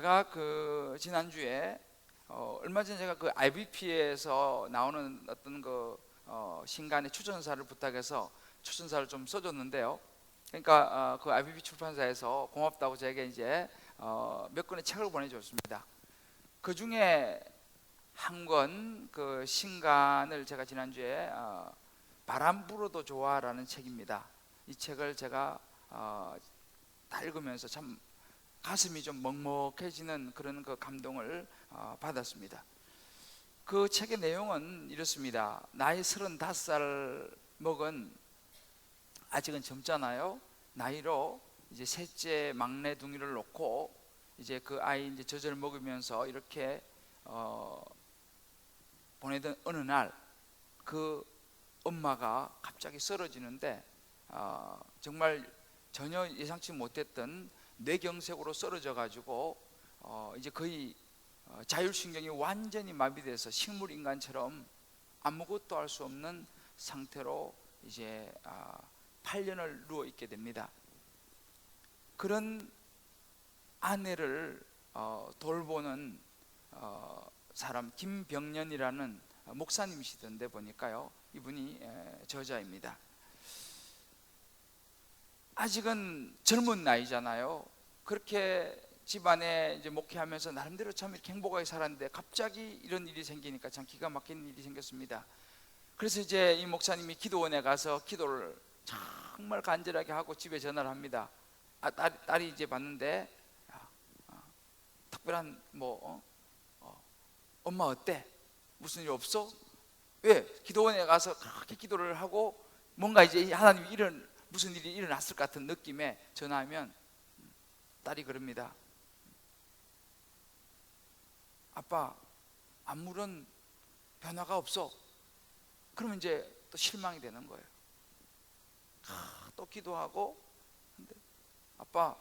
제가 그 지난주에 얼마 전에 제가 그 IBP에서 나오는 어떤 신간의 추천사를 부탁해서 추천사를 좀 써줬는데요. 그러니까 그 IBP 출판사에서 고맙다고 제게 이제 몇 권의 책을 보내줬습니다. 그 중에 한 권 그 신간을 제가 지난주에 바람 불어도 좋아라는 책입니다. 이 책을 제가 다 읽으면서 참 가슴이 좀 먹먹해지는 그런 그 감동을 받았습니다. 그 책의 내용은 이렇습니다. 나이 35살 먹은, 아직은 젊잖아요. 나이로 이제 셋째 막내 둥이를 놓고 이제 그 아이 이제 젖을 먹으면서 이렇게 보내던 어느 날 그 엄마가 갑자기 쓰러지는데 정말 전혀 예상치 못했던 뇌경색으로 쓰러져 가지고 이제 거의 자율신경이 완전히 마비돼서 식물인간처럼 아무것도 할 수 없는 상태로 이제 8년을 누워 있게 됩니다. 그런 아내를 돌보는 사람, 김병년이라는 목사님이시던데 보니까요, 이분이 저자입니다. 아직은 젊은 나이잖아요. 그렇게 집안에 이제 목회하면서 나름대로 참 이렇게 행복하게 살았는데 갑자기 이런 일이 생기니까 참 기가 막힌 일이 생겼습니다. 그래서 이제 이 목사님이 기도원에 가서 기도를 정말 간절하게 하고 집에 전화를 합니다. 딸이 이제 봤는데 특별한 엄마 어때? 무슨 일 없어? 왜? 기도원에 가서 그렇게 기도를 하고 뭔가 이제 하나님이 무슨 일이 일어났을 것 같은 느낌에 전화하면 딸이 그럽니다. 아빠, 아무런 변화가 없어. 그러면 이제 또 실망이 되는 거예요. 또 기도하고, 근데 아빠,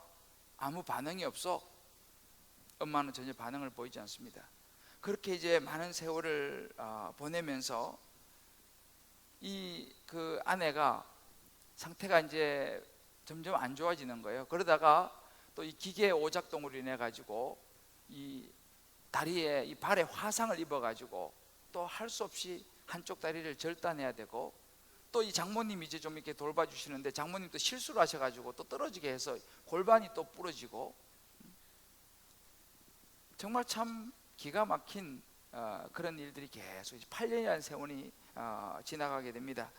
아무 반응이 없어. 엄마는 전혀 반응을 보이지 않습니다. 그렇게 이제 많은 세월을 보내면서 이 그 아내가 상태가 이제 점점 안 좋아지는 거예요. 그러다가 또 이 기계 오작동으로 인해 가지고 이 다리에, 이 발에 화상을 입어 가지고 또 할 수 없이 한쪽 다리를 절단해야 되고, 또 이 장모님이 이제 좀 이렇게 돌봐주시는데 장모님도 실수를 하셔가지고 또 떨어지게 해서 골반이 또 부러지고, 정말 참 기가 막힌 그런 일들이 계속 8년이라는 세월이 지나가게 됩니다.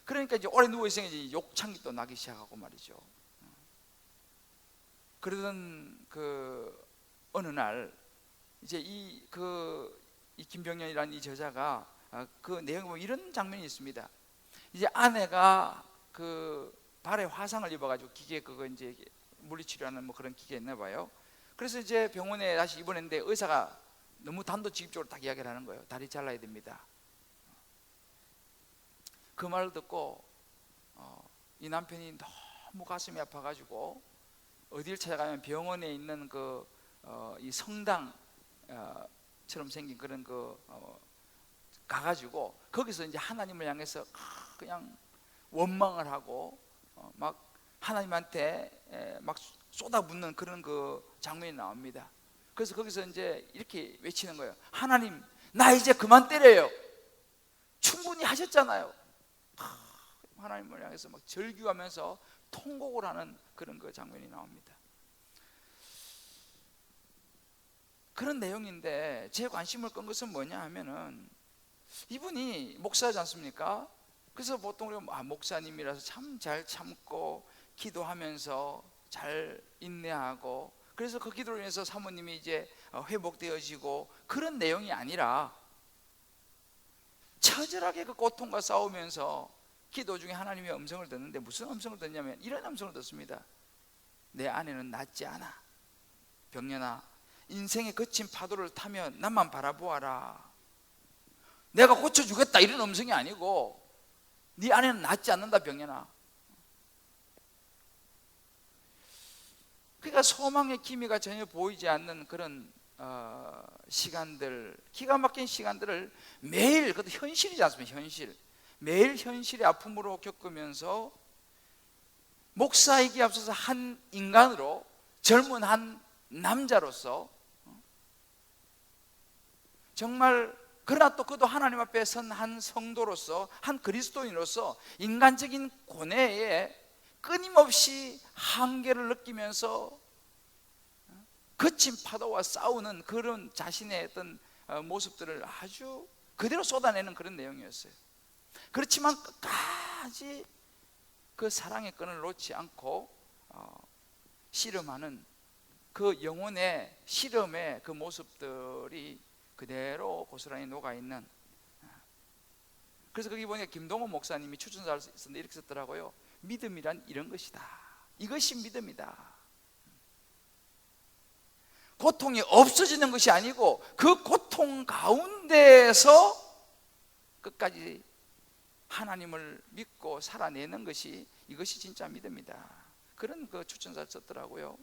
그러니까 이제 오래 누워 있으니까 이제 욕창이 또 나기 시작하고 말이죠. 그러던 그 어느 날 이제 이 김병년이라는 이 저자가 그 내용에 보면 이런 장면이 있습니다. 이제 아내가 그 발에 화상을 입어가지고 기계 이제 물리치료하는 뭐 그런 기계 있나 봐요. 그래서 이제 병원에 다시 입원했는데 의사가 너무 단도직입적으로 딱 이야기를 하는 거예요. 다리 잘라야 됩니다. 그 말을 듣고 이 남편이 너무 가슴이 아파가지고 어디를 찾아가면 병원에 있는 이 성당처럼 생긴 그런 가가지고 거기서 이제 하나님을 향해서 그냥 원망을 하고 막 하나님한테 막 쏟아붓는 그런 장면이 나옵니다. 그래서 거기서 이제 이렇게 외치는 거예요. 하나님, 나 이제 그만 때려요. 충분히 하셨잖아요. 하나님을 향해서 막 절규하면서 통곡을 하는 그런 장면이 나옵니다. 그런 내용인데 제 관심을 끈 것은 뭐냐 하면은 이분이 목사지 않습니까? 그래서 보통 우리가 목사님이라서 참 잘 참고 기도하면서 잘 인내하고, 그래서 그 기도로 인해서 사모님이 이제 회복되어지고 그런 내용이 아니라 처절하게 그 고통과 싸우면서 기도 중에 하나님의 음성을 듣는데 무슨 음성을 듣냐면 이런 음성을 듣습니다. 내 아내는 낫지 않아. 병년아, 인생의 거친 파도를 타며 나만 바라보아라. 내가 고쳐주겠다 이런 음성이 아니고 네 아내는 낫지 않는다 병년아. 그러니까 소망의 기미가 전혀 보이지 않는 그런 시간들, 기가 막힌 시간들을 매일, 그것도 현실이지 않습니까? 매일 현실의 아픔으로 겪으면서 목사이기에 앞서서 한 인간으로, 젊은 한 남자로서 정말 그러나 또 그도 하나님 앞에 선 한 성도로서, 한 그리스도인으로서 인간적인 고뇌에 끊임없이 한계를 느끼면서 거친 파도와 싸우는 그런 자신의 어떤 모습들을 아주 그대로 쏟아내는 그런 내용이었어요. 그렇지만 끝까지 그 사랑의 끈을 놓지 않고 씨름하는 그 영혼의 씨름의 그 모습들이 그대로 고스란히 녹아있는. 그래서 거기 보니까 김동원 목사님이 추천사를 썼는데 이렇게 썼더라고요. 믿음이란 이런 것이다. 이것이 믿음이다. 고통이 없어지는 것이 아니고 그 고통 가운데서 끝까지 하나님을 믿고 살아내는 것이, 이것이 진짜 믿음이다. 그런 그 추천사를 썼더라고요.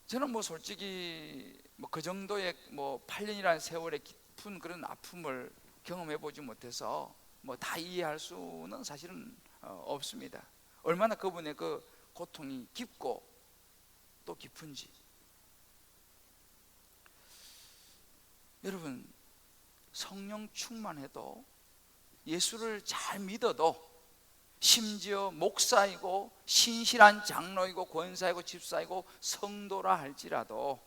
저는 뭐 솔직히 뭐 그 정도의 뭐 8년이라는 세월의 깊은 그런 아픔을 경험해 보지 못해서 뭐 다 이해할 수는 사실은 없습니다. 얼마나 그분의 그 고통이 깊고 또 깊은지. 여러분, 성령 충만해도, 예수를 잘 믿어도, 심지어 목사이고 신실한 장로이고 권사이고 집사이고 성도라 할지라도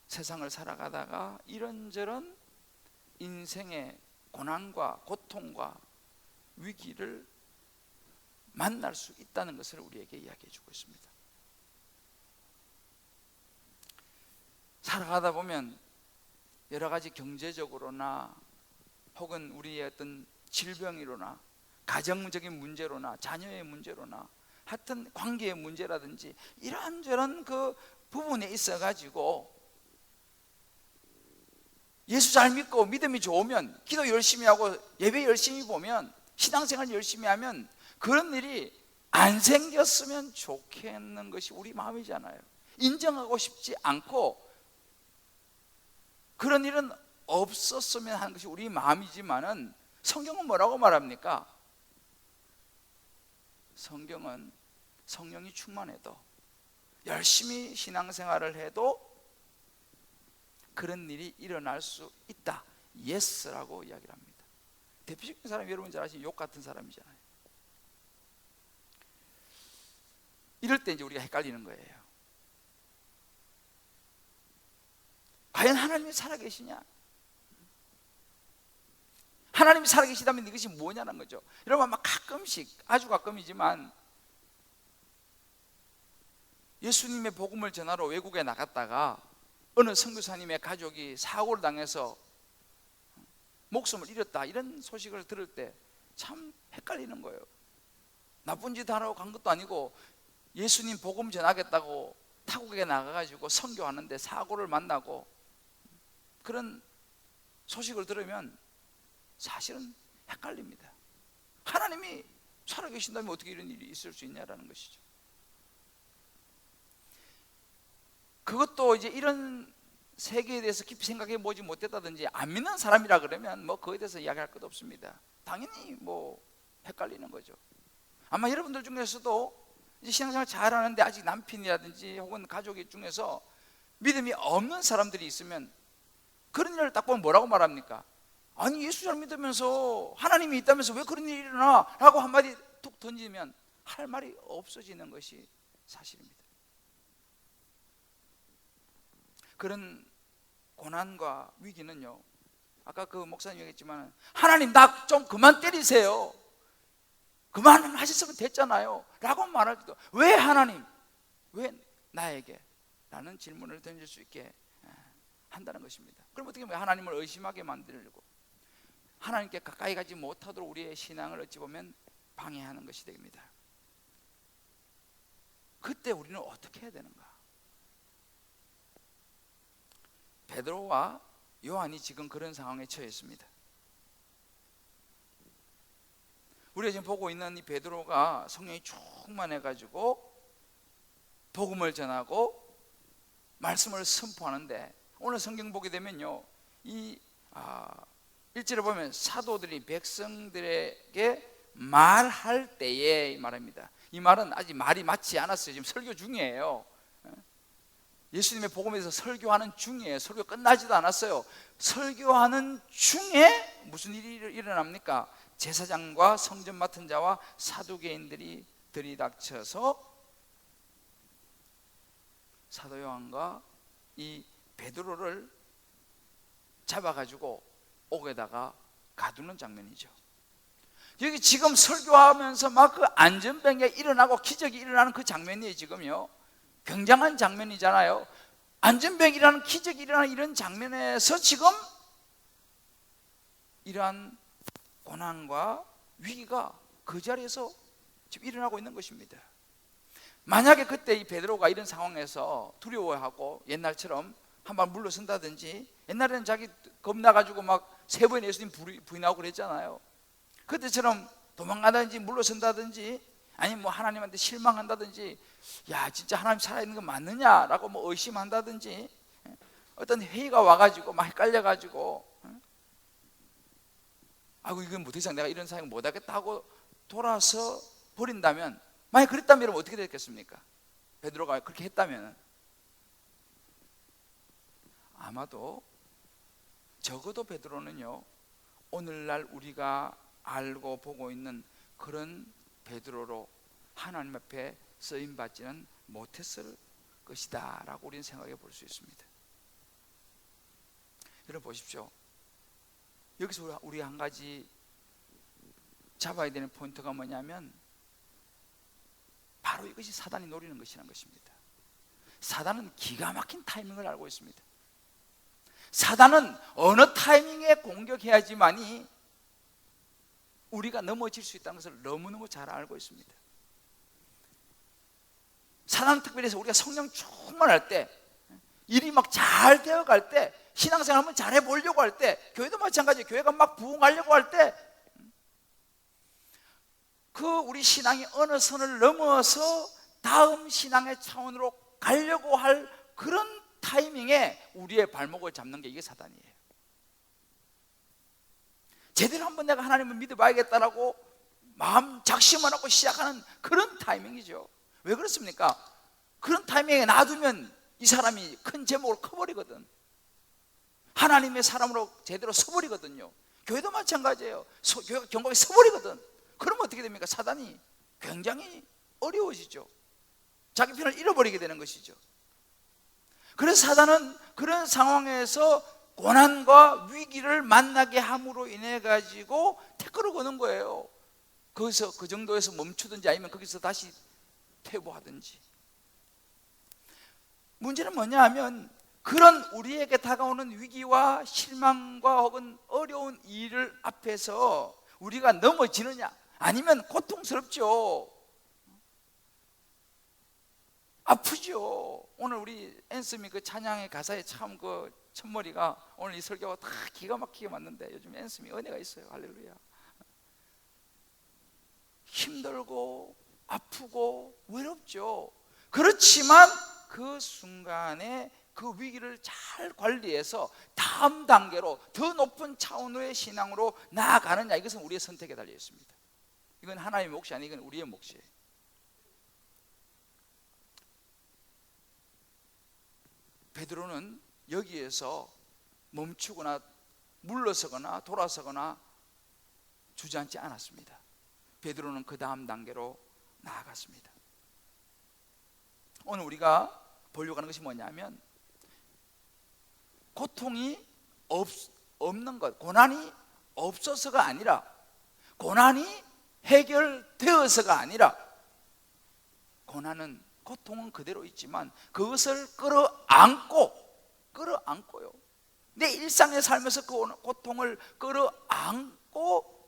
세상을 살아가다가 이런저런 인생의 고난과 고통과 위기를 만날 수 있다는 것을 우리에게 이야기해 주고 있습니다. 살아가다 보면 여러 가지 경제적으로나 혹은 우리의 어떤 질병이로나 가정적인 문제로나 자녀의 문제로나 하여튼 관계의 문제라든지 이런저런 그 부분에 있어 가지고 예수 잘 믿고 믿음이 좋으면, 기도 열심히 하고 예배 열심히 보면, 신앙생활 열심히 하면 그런 일이 안 생겼으면 좋겠는 것이 우리 마음이잖아요. 인정하고 싶지 않고 그런 일은 없었으면 하는 것이 우리 마음이지만은 성경은 뭐라고 말합니까? 성경은 성령이 충만해도, 열심히 신앙생활을 해도 그런 일이 일어날 수 있다. 예스라고 이야기를 합니다. 대표적인 사람이 여러분 잘 아시는 욥 같은 사람이잖아요. 이럴 때 이제 우리가 헷갈리는 거예요. 과연 하나님이 살아계시냐? 하나님이 살아계시다면 이것이 뭐냐는 거죠. 여러분 아마 가끔씩, 아주 가끔이지만 예수님의 복음을 전하러 외국에 나갔다가 어느 선교사님의 가족이 사고를 당해서 목숨을 잃었다, 이런 소식을 들을 때 참 헷갈리는 거예요. 나쁜 짓 하러 간 것도 아니고 예수님 복음 전하겠다고 타국에 나가가지고 선교하는데 사고를 만나고, 그런 소식을 들으면 사실은 헷갈립니다. 하나님이 살아계신다면 어떻게 이런 일이 있을 수 있냐라는 것이죠. 그것도 이제 이런 세계에 대해서 깊이 생각해 보지 못했다든지 안 믿는 사람이라 그러면 뭐 그거에 대해서 이야기할 것도 없습니다. 당연히 뭐 헷갈리는 거죠. 아마 여러분들 중에서도 이제 신앙생활 잘하는데 아직 남편이라든지 혹은 가족 중에서 믿음이 없는 사람들이 있으면 그런 일을 딱 보면 뭐라고 말합니까? 아니 예수 잘 믿으면서 하나님이 있다면서 왜 그런 일이 일어나? 라고 한마디 툭 던지면 할 말이 없어지는 것이 사실입니다. 그런 고난과 위기는요, 아까 그 목사님 얘기했지만 하나님 나 좀 그만 때리세요, 그만 하셨으면 됐잖아요 라고 말할 때도 왜 하나님, 왜 나에게? 라는 질문을 던질 수 있게 한다는 것입니다. 그럼 어떻게 보면 하나님을 의심하게 만들고 하나님께 가까이 가지 못하도록 우리의 신앙을 어찌 보면 방해하는 것이 됩니다. 그때 우리는 어떻게 해야 되는가? 베드로와 요한이 지금 그런 상황에 처해 있습니다. 우리가 지금 보고 있는 이 베드로가 성령이 충만해가지고 복음을 전하고 말씀을 선포하는데, 오늘 성경 보게 되면요, 이 1절에 보면 사도들이 백성들에게 말할 때에 말합니다. 이 말은 아직 말이 맞지 않았어요. 지금 설교 중이에요. 예수님의 복음에서 설교하는 중에, 설교 끝나지도 않았어요. 설교하는 중에 무슨 일이 일어납니까? 제사장과 성전 맡은 자와 사두개인들이 들이닥쳐서 사도 요한과 이 베드로를 잡아가지고 옥에다가 가두는 장면이죠. 여기 지금 설교하면서 막 그 안전병에 일어나고 기적이 일어나는 그 장면이에요. 지금요 굉장한 장면이잖아요. 안전병이라는 기적이 일어나는 이런 장면에서 지금 이러한 고난과 위기가 그 자리에서 지금 일어나고 있는 것입니다. 만약에 그때 이 베드로가 이런 상황에서 두려워하고 옛날처럼 한번 물러선다든지, 옛날에는 자기 겁나가지고 막 3번 예수님 부인하고 그랬잖아요. 그때처럼 도망가든지 물러선다든지, 아니면 뭐 하나님한테 실망한다든지, 야 진짜 하나님 살아있는 거 맞느냐라고 뭐 의심한다든지, 어떤 회의가 와가지고 막 헷갈려가지고 아이고 이건 뭐 더 이상 내가 이런 사역 못하겠다 하고 돌아서 버린다면, 만약 그랬다면 어떻게 됐겠습니까? 베드로가 그렇게 했다면 아마도 적어도 베드로는요 오늘날 우리가 알고 보고 있는 그런 베드로로 하나님 앞에 쓰임받지는 못했을 것이다 라고 우리는 생각해 볼 수 있습니다. 여러분 보십시오. 여기서 우리 한 가지 잡아야 되는 포인트가 뭐냐면 바로 이것이 사단이 노리는 것이라는 것입니다. 사단은 기가 막힌 타이밍을 알고 있습니다. 사단은 어느 타이밍에 공격해야지만이 우리가 넘어질 수 있다는 것을 너무너무 잘 알고 있습니다. 사단은 특별히 우리가 성령 충만할 때, 일이 막 잘 되어갈 때, 신앙생활 한번 잘해보려고 할 때, 교회도 마찬가지예요. 교회가 막 부흥하려고 할 때, 그 우리 신앙이 어느 선을 넘어서 다음 신앙의 차원으로 가려고 할 그런 타이밍에 우리의 발목을 잡는 게 이게 사단이에요. 제대로 한번 내가 하나님을 믿어봐야겠다라고 마음 작심을 하고 시작하는 그런 타이밍이죠. 왜 그렇습니까? 그런 타이밍에 놔두면 이 사람이 큰 제목을 커버리거든. 하나님의 사람으로 제대로 서버리거든요. 교회도 마찬가지예요. 교회가 경고에 서버리거든. 그러면 어떻게 됩니까? 사단이 굉장히 어려워지죠. 자기 편을 잃어버리게 되는 것이죠. 그래서 사단은 그런 상황에서 고난과 위기를 만나게 함으로 인해 가지고 태클을 거는 거예요. 거기서 그 정도에서 멈추든지 아니면 거기서 다시 퇴보하든지. 문제는 뭐냐 하면 그런 우리에게 다가오는 위기와 실망과 혹은 어려운 일을 앞에서 우리가 넘어지느냐, 아니면 고통스럽죠. 아프죠. 오늘 우리 앤스미 그 찬양의 가사에 참 그 첫머리가 오늘 이 설교가 다 기가 막히게 맞는데, 요즘 앤스미 은혜가 있어요. 할렐루야. 힘들고 아프고 외롭죠. 그렇지만 그 순간에 그 위기를 잘 관리해서 다음 단계로 더 높은 차원의 신앙으로 나아가느냐, 이것은 우리의 선택에 달려 있습니다. 이건 하나님의 몫이 아니고 이건 우리의 몫이에요. 베드로는 여기에서 멈추거나 물러서거나 돌아서거나 주저앉지 않았습니다. 베드로는 그 다음 단계로 나아갔습니다. 오늘 우리가 보려고 하는 것이 뭐냐면, 고통이 없는 것, 고난이 없어서가 아니라, 고난이 해결되어서가 아니라, 고통은 그대로 있지만 그것을 끌어안고요. 내 일상의 삶에서 그 고통을 끌어안고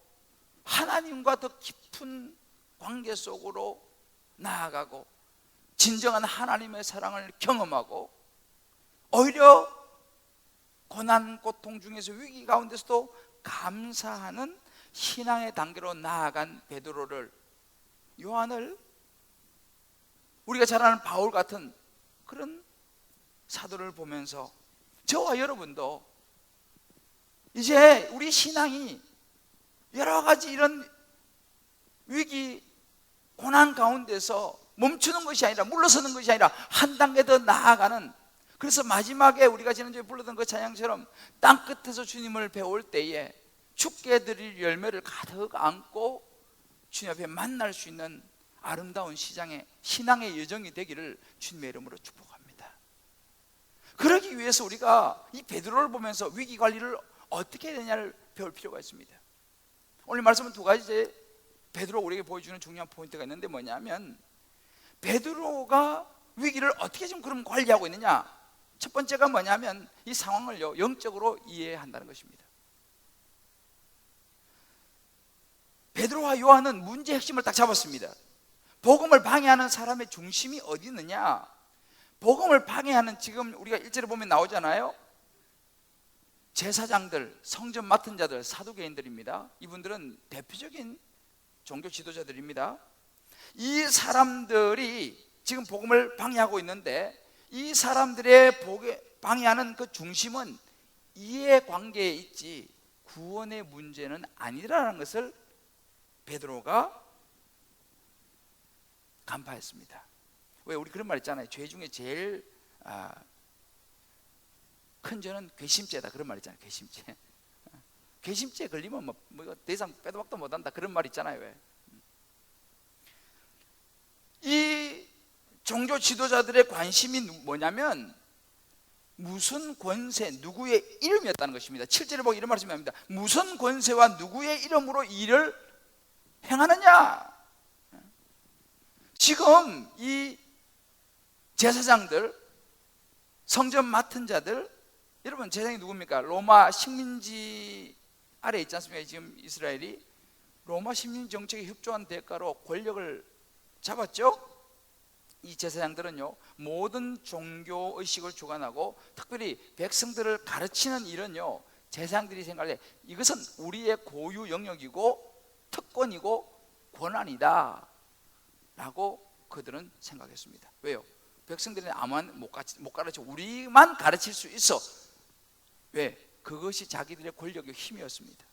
하나님과 더 깊은 관계 속으로 나아가고 진정한 하나님의 사랑을 경험하고, 오히려 고난 고통 중에서 위기 가운데서도 감사하는 신앙의 단계로 나아간 베드로를, 요한을, 우리가 잘 아는 바울 같은 그런 사도를 보면서 저와 여러분도 이제 우리 신앙이 여러 가지 이런 위기 고난 가운데서 멈추는 것이 아니라, 물러서는 것이 아니라 한 단계 더 나아가는. 그래서 마지막에 우리가 지난주에 불렀던 그 찬양처럼 땅끝에서 주님을 배울 때에 죽게 드릴 열매를 가득 안고 주님 앞에 만날 수 있는 아름다운 신앙의 여정이 되기를 주님의 이름으로 축복합니다. 그러기 위해서 우리가 이 베드로를 보면서 위기 관리를 어떻게 해야 되냐를 배울 필요가 있습니다. 오늘 말씀은 두 가지 베드로가 우리에게 보여주는 중요한 포인트가 있는데, 뭐냐면 베드로가 위기를 어떻게 지금 그럼 관리하고 있느냐. 첫 번째가 뭐냐면 이 상황을요, 영적으로 이해한다는 것입니다. 베드로와 요한은 문제의 핵심을 딱 잡았습니다. 복음을 방해하는 사람의 중심이 어디 있느냐. 복음을 방해하는, 지금 우리가 1절에 보면 나오잖아요. 제사장들, 성전 맡은 자들, 사두개인들입니다. 이분들은 대표적인 종교 지도자들입니다. 이 사람들이 지금 복음을 방해하고 있는데, 이 사람들의 방해하는 그 중심은 이해관계에 있지 구원의 문제는 아니라는 것을 베드로가 간파했습니다. 왜 우리 그런 말 있잖아요. 죄 중에 제일 큰 죄는 괘씸죄다, 그런 말 있잖아요. 괘씸죄. 괘씸죄 걸리면 뭐 더 이상 빼도 박도 못한다, 그런 말 있잖아요. 왜? 이 종교 지도자들의 관심이 뭐냐면 무슨 권세, 누구의 이름이었다는 것입니다. 7절에 보고 이런 말씀이 합니다. 무슨 권세와 누구의 이름으로 일을 행하느냐. 지금 이 제사장들, 성전 맡은 자들, 여러분 제사장이 누굽니까? 로마 식민지 아래 있지 않습니까? 지금 이스라엘이 로마 식민지 정책에 협조한 대가로 권력을 잡았죠. 이 제사장들은요, 모든 종교 의식을 주관하고 특별히 백성들을 가르치는 일은요, 제사장들이 생각할 때 이것은 우리의 고유 영역이고 특권이고 권한이다 라고 그들은 생각했습니다. 왜요? 백성들은 아무한 못 가르쳐, 우리만 가르칠 수 있어. 왜? 그것이 자기들의 권력의 힘이었습니다.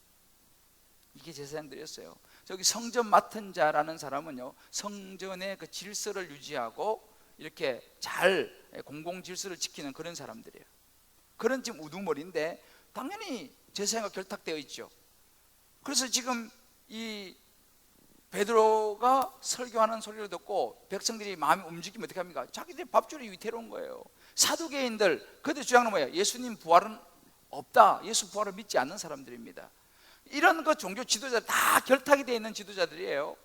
이게 제사장들이었어요. 저기 성전 맡은 자라는 사람은요, 성전의 그 질서를 유지하고 이렇게 잘 공공 질서를 지키는 그런 사람들이에요. 그런 지금 우두머리인데 당연히 제사장과 결탁되어 있죠. 그래서 지금 이 베드로가 설교하는 소리를 듣고 백성들이 마음이 움직이면 어떻게 합니까? 자기들이 밥줄이 위태로운 거예요. 사두개인들, 그들 주장은 뭐예요? 예수님 부활은 없다, 예수 부활을 믿지 않는 사람들입니다. 이런 그 종교 지도자들 다 결탁이 되어 있는 지도자들이에요.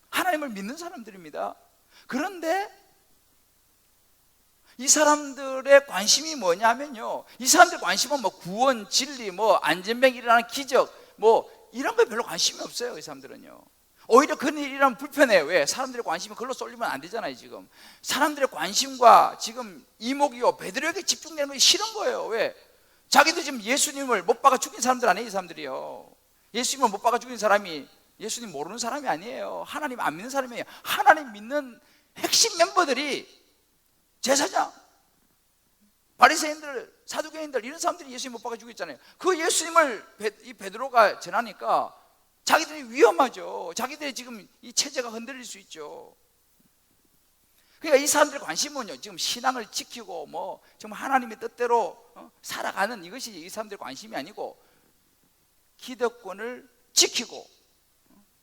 하나님을 믿는 사람들입니다. 그런데 이 사람들의 관심이 뭐냐면요, 이 사람들의 관심은 뭐 구원, 진리, 뭐 안전병이 일어나는 기적, 뭐 이런 거에 별로 관심이 없어요. 이 사람들은요, 오히려 그런 일이라면 불편해요. 왜? 사람들의 관심이 그걸로 쏠리면 안 되잖아요. 지금 사람들의 관심과 지금 이목이요, 베드로에게 집중되는 것이 싫은 거예요. 왜? 자기도 지금 예수님을 못 박아 죽인 사람들 아니에요. 이 사람들이요, 예수님을 못 박아 죽인 사람이 예수님 모르는 사람이 아니에요. 하나님 안 믿는 사람이에요. 하나님 믿는 핵심 멤버들이 제사장, 바리새인들, 사두개인들, 이런 사람들이 예수님 못 박아 죽였잖아요. 그 예수님을 이 베드로가 전하니까 자기들이 위험하죠. 자기들이 지금 이 체제가 흔들릴 수 있죠. 그러니까 이 사람들의 관심은요, 지금 신앙을 지키고 뭐 정말 하나님의 뜻대로 살아가는 이것이 이 사람들의 관심이 아니고, 기득권을 지키고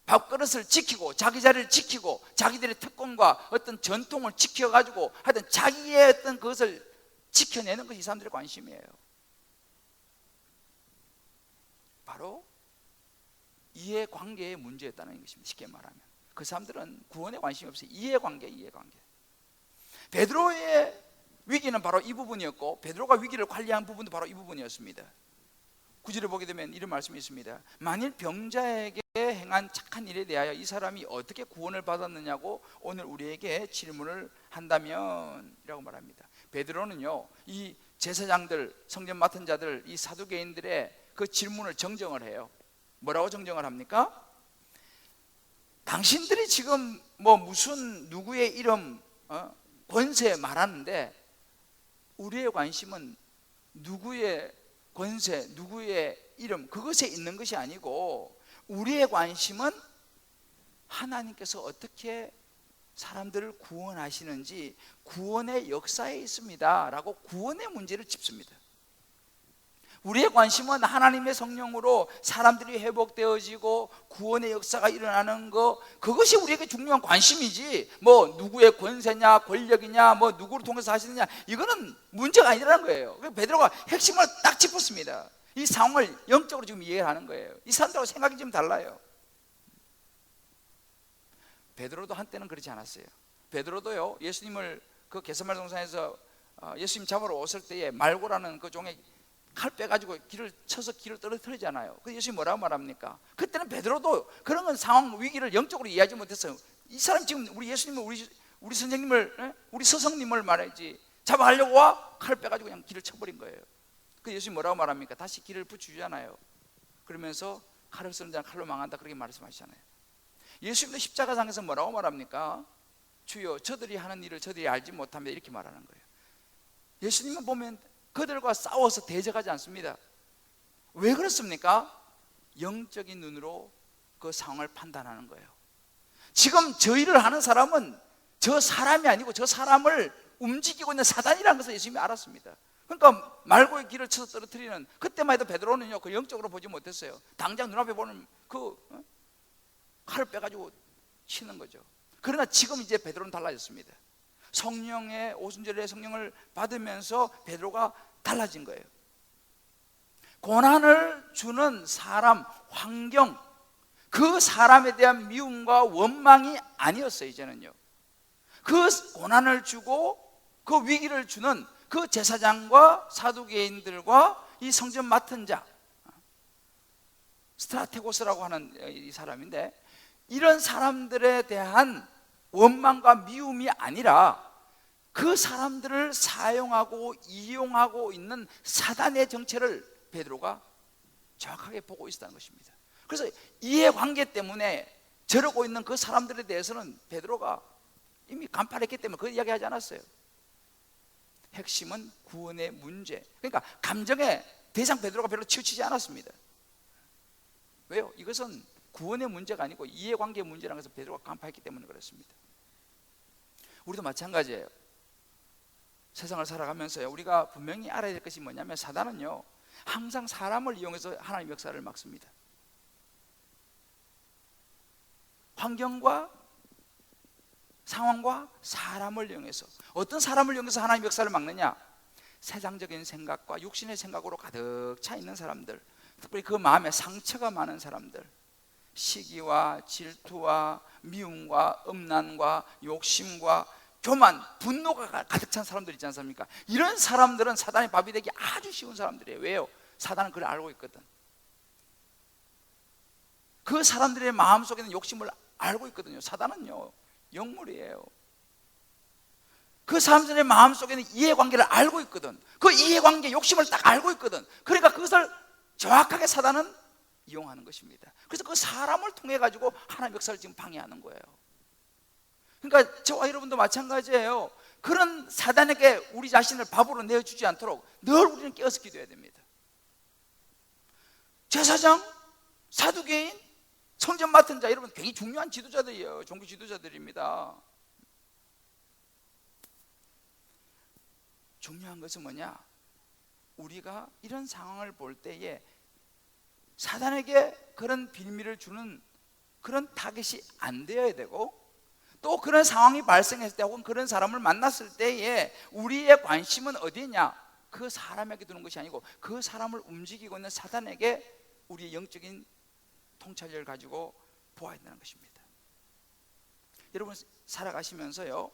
밥그릇을 지키고 자기 자리를 지키고 자기들의 특권과 어떤 전통을 지켜가지고 하여튼 자기의 어떤 그것을 지켜내는 것이 이 사람들의 관심이에요. 바로 이해관계의 문제였다는 것입니다. 쉽게 말하면 그 사람들은 구원에 관심이 없어요. 이해관계. 베드로의 위기는 바로 이 부분이었고, 베드로가 위기를 관리한 부분도 바로 이 부분이었습니다. 9절을 보게 되면 이런 말씀이 있습니다. 만일 병자에게 행한 착한 일에 대하여 이 사람이 어떻게 구원을 받았느냐고 오늘 우리에게 질문을 한다면 이라고 말합니다. 베드로는요, 이 제사장들, 성전 맡은 자들, 이 사두개인들의 그 질문을 정정을 해요. 뭐라고 정정을 합니까? 당신들이 지금 뭐 무슨 누구의 이름, 권세 말하는데 우리의 관심은 누구의 권세, 누구의 이름, 그것에 있는 것이 아니고 우리의 관심은 하나님께서 어떻게 사람들을 구원하시는지 구원의 역사에 있습니다 라고 구원의 문제를 짚습니다. 우리의 관심은 하나님의 성령으로 사람들이 회복되어지고 구원의 역사가 일어나는 거, 그것이 우리에게 중요한 관심이지 뭐 누구의 권세냐 권력이냐 뭐 누구를 통해서 하시느냐, 이거는 문제가 아니라는 거예요. 베드로가 핵심을 딱 짚었습니다. 이 상황을 영적으로 지금 이해를 하는 거예요. 이 사람들하고 생각이 좀 달라요. 베드로도 한때는 그렇지 않았어요. 베드로도요, 예수님을 그 겟세마네 동산에서 예수님 잡으러 오실 때에 말고라는 그 종의 칼 빼가지고 길을 쳐서 길을 떨어뜨리잖아요. 그 예수님이 뭐라고 말합니까? 그때는 베드로도 그런 건 상황 위기를 영적으로 이해하지 못했어요. 이 사람 지금 우리 예수님을 우리 선생님을 우리 스승님을 말하지 잡아가려고 와? 칼을 빼가지고 그냥 길을 쳐버린 거예요. 그 예수님이 뭐라고 말합니까? 다시 길을 붙여주잖아요. 그러면서 칼을 쓰는 자는 칼로 망한다, 그렇게 말씀하시잖아요. 예수님도 십자가상에서 뭐라고 말합니까? 주여 저들이 하는 일을 저들이 알지 못하며, 이렇게 말하는 거예요. 예수님은 보면 그들과 싸워서 대적하지 않습니다. 왜 그렇습니까? 영적인 눈으로 그 상황을 판단하는 거예요. 지금 저 일을 하는 사람은 저 사람이 아니고 저 사람을 움직이고 있는 사단이라는 것을 예수님이 알았습니다. 그러니까 말고의 길을 쳐서 떨어뜨리는, 그때만 해도 베드로는요 그 영적으로 보지 못했어요. 당장 눈앞에 보는 그 칼을 빼가지고 치는 거죠. 그러나 지금 이제 베드로는 달라졌습니다. 성령의 오순절의 성령을 받으면서 베드로가 달라진 거예요. 고난을 주는 사람, 환경, 그 사람에 대한 미움과 원망이 아니었어요. 이제는요, 그 고난을 주고 그 위기를 주는 그 제사장과 사두개인들과 이 성전 맡은 자, 스트라테고스라고 하는 이 사람인데, 이런 사람들에 대한 원망과 미움이 아니라 그 사람들을 사용하고 이용하고 있는 사단의 정체를 베드로가 정확하게 보고 있었다는 것입니다. 그래서 이해관계 때문에 저러고 있는 그 사람들에 대해서는 베드로가 이미 간파했기 때문에 그 이야기 하지 않았어요. 핵심은 구원의 문제, 그러니까 감정의 대상 베드로가 별로 치우치지 않았습니다. 왜요? 이것은 구원의 문제가 아니고 이해관계의 문제라는 것을 베드로가 간파했기 때문에 그렇습니다. 우리도 마찬가지예요. 세상을 살아가면서요, 우리가 분명히 알아야 될 것이 뭐냐면, 사단은요 항상 사람을 이용해서 하나님의 역사를 막습니다. 환경과 상황과 사람을 이용해서. 어떤 사람을 이용해서 하나님의 역사를 막느냐? 세상적인 생각과 육신의 생각으로 가득 차 있는 사람들, 특별히 그 마음에 상처가 많은 사람들, 시기와 질투와 미움과 음란과 욕심과 교만, 분노가 가득 찬 사람들 있지 않습니까? 이런 사람들은 사단의 밥이 되기 아주 쉬운 사람들이에요. 왜요? 사단은 그걸 알고 있거든. 그 사람들의 마음속에는 욕심을 알고 있거든요. 사단은요 영물이에요. 그 사람들의 마음속에는 이해관계를 알고 있거든. 그 이해관계 욕심을 딱 알고 있거든. 그러니까 그것을 정확하게 사단은 이용하는 것입니다. 그래서 그 사람을 통해 가지고 하나님의 역사를 지금 방해하는 거예요. 그러니까 저와 여러분도 마찬가지예요. 그런 사단에게 우리 자신을 밥으로 내어주지 않도록 늘 우리는 깨어서 기도해야 됩니다. 제사장, 사두개인, 성전 맡은 자, 여러분 굉장히 중요한 지도자들이에요. 종교 지도자들입니다. 중요한 것은 뭐냐? 우리가 이런 상황을 볼 때에 사단에게 그런 빌미를 주는 그런 타겟이 안 되어야 되고, 또 그런 상황이 발생했을 때 혹은 그런 사람을 만났을 때에 우리의 관심은 어디냐? 그 사람에게 두는 것이 아니고 그 사람을 움직이고 있는 사단에게 우리의 영적인 통찰력을 가지고 보아야 된다는 것입니다. 여러분 살아가시면서요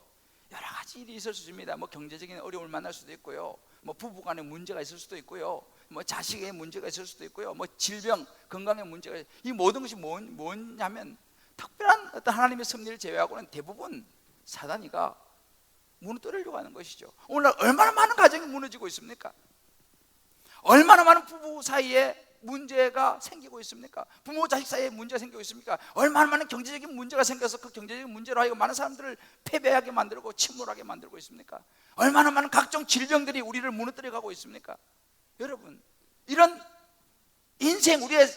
여러 가지 일이 있을 수 있습니다. 뭐 경제적인 어려움을 만날 수도 있고요, 뭐 부부간에 문제가 있을 수도 있고요, 뭐 자식의 문제가 있을 수도 있고요, 뭐 질병, 건강의 문제가, 이 모든 것이 뭐냐면 특별한 어떤 하나님의 섭리를 제외하고는 대부분 사단이가 무너뜨리려고 하는 것이죠. 오늘날 얼마나 많은 가정이 무너지고 있습니까? 얼마나 많은 부부 사이에 문제가 생기고 있습니까? 부모 자식 사이에 문제가 생기고 있습니까? 얼마나 많은 경제적인 문제가 생겨서 그 경제적인 문제로 하여금 많은 사람들을 패배하게 만들고 침몰하게 만들고 있습니까? 얼마나 많은 각종 질병들이 우리를 무너뜨려 가고 있습니까? 여러분, 이런 인생, 우리의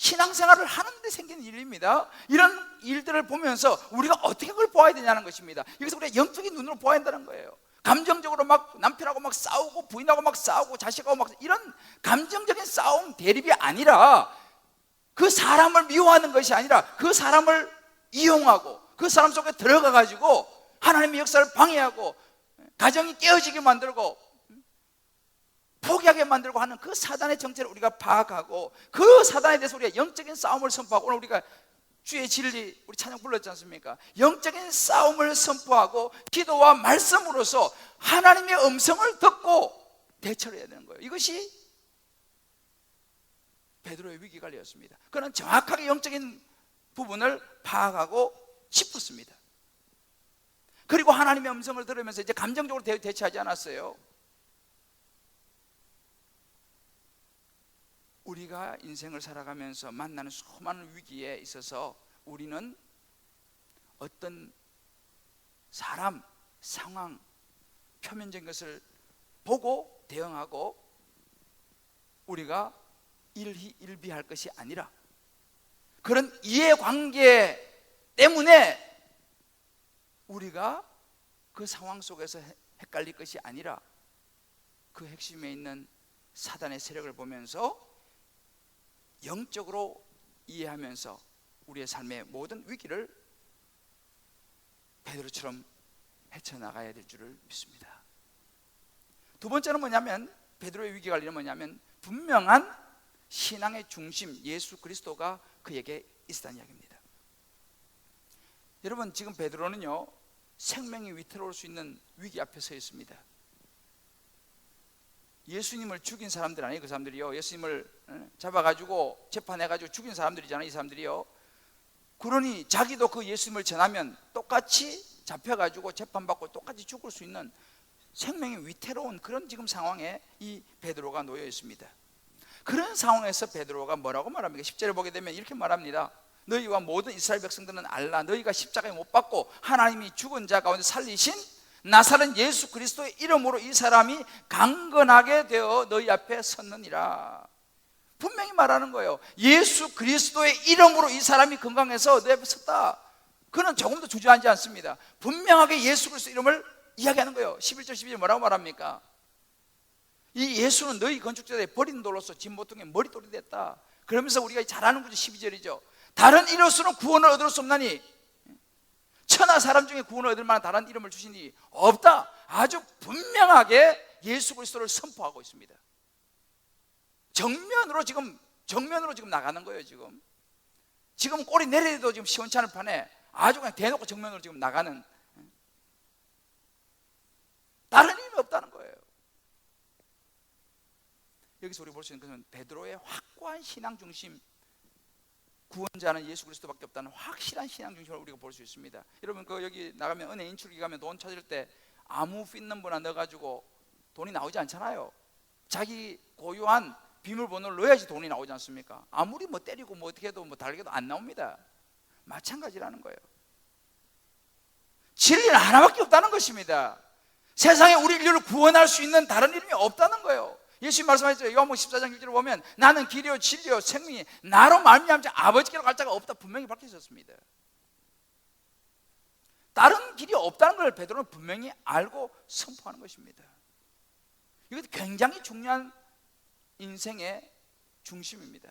신앙생활을 하는데 생기는 일입니다. 이런 일들을 보면서 우리가 어떻게 그걸 보아야 되냐는 것입니다. 여기서 우리가 영적인 눈으로 보아야 한다는 거예요. 감정적으로 막 남편하고 막 싸우고 부인하고 막 싸우고 자식하고 막 이런 감정적인 싸움 대립이 아니라, 그 사람을 미워하는 것이 아니라 그 사람을 이용하고 그 사람 속에 들어가 가지고 하나님의 역사를 방해하고 가정이 깨어지게 만들고 포기하게 만들고 하는 그 사단의 정체를 우리가 파악하고, 그 사단에 대해서 우리가 영적인 싸움을 선포하고, 오늘 우리가 주의 진리 우리 찬양 불렀지 않습니까? 영적인 싸움을 선포하고 기도와 말씀으로서 하나님의 음성을 듣고 대처를 해야 되는 거예요. 이것이 베드로의 위기 관리였습니다. 그는 정확하게 영적인 부분을 파악하고 짚었습니다. 그리고 하나님의 음성을 들으면서 이제 감정적으로 대처하지 않았어요. 우리가 인생을 살아가면서 만나는 수많은 위기에 있어서 우리는 어떤 사람, 상황, 표면적인 것을 보고 대응하고 우리가 일비할 것이 아니라, 그런 이해관계 때문에 우리가 그 상황 속에서 헷갈릴 것이 아니라, 그 핵심에 있는 사단의 세력을 보면서 영적으로 이해하면서 우리의 삶의 모든 위기를 베드로처럼 헤쳐나가야 될 줄을 믿습니다. 두 번째는 뭐냐면, 베드로의 위기 관리는 뭐냐면, 분명한 신앙의 중심 예수 그리스도가 그에게 있었다는 이야기입니다. 여러분, 지금 베드로는요, 생명이 위태로울 수 있는 위기 앞에 서 있습니다. 예수님을 죽인 사람들 아니에요. 그 사람들이요, 예수님을 잡아가지고 재판해가지고 죽인 사람들이잖아요. 이 사람들이요. 그러니 자기도 그 예수님을 전하면 똑같이 잡혀가지고 재판받고 똑같이 죽을 수 있는 생명이 위태로운 그런 지금 상황에 이 베드로가 놓여 있습니다. 그런 상황에서 베드로가 뭐라고 말합니까? 10절을 보게 되면 이렇게 말합니다. 너희와 모든 이스라엘 백성들은 알라. 너희가 십자가에 못 박고 하나님이 죽은 자 가운데 살리신 나사렛 예수 그리스도의 이름으로 이 사람이 강건하게 되어 너희 앞에 섰느니라. 분명히 말하는 거예요. 예수 그리스도의 이름으로 이 사람이 건강해서 너희 앞에 섰다. 그는 조금도 주저하지 않습니다. 분명하게 예수 그리스도 이름을 이야기하는 거예요. 11절 12절 뭐라고 말합니까? 이 예수는 너희 건축자들의 버린 돌로서 진보통의 머릿돌이 됐다. 그러면서 우리가 잘 아는 구절 12절이죠. 다른 이로서는 구원을 얻을 수 없나니, 천하 사람 중에 구원을 얻을 만한 다른 이름을 주시니 없다. 아주 분명하게 예수 그리스도를 선포하고 있습니다. 정면으로 지금 나가는 거예요. 지금 꼬리 내려도 지금 시원치 않을 판에 아주 그냥 대놓고 정면으로 지금 나가는, 다른 이름이 없다는 거예요. 여기서 우리 볼 수 있는 것은 베드로의 확고한 신앙 중심, 구원자는 예수 그리스도밖에 없다는 확실한 신앙 중심을 우리가 볼 수 있습니다. 여러분, 그 여기 나가면 은혜 인출기 가면 돈 찾을 때 아무 핏넘버나 넣어가지고 돈이 나오지 않잖아요. 자기 고유한 비밀번호를 넣어야지 돈이 나오지 않습니까? 아무리 뭐 때리고 뭐 어떻게 해도 뭐 달게도 안 나옵니다. 마찬가지라는 거예요. 진리는 하나밖에 없다는 것입니다. 세상에 우리 인류를 구원할 수 있는 다른 이름이 없다는 거예요. 예수님 말씀하셨죠. 요한복음 14장 1절을 보면 나는 길이요 진리요 생명이 나로 말미암지 아버지께로 갈 자가 없다 분명히 밝혀 있었습니다. 다른 길이 없다는 걸 베드로는 분명히 알고 선포하는 것입니다. 이것도 굉장히 중요한 인생의 중심입니다.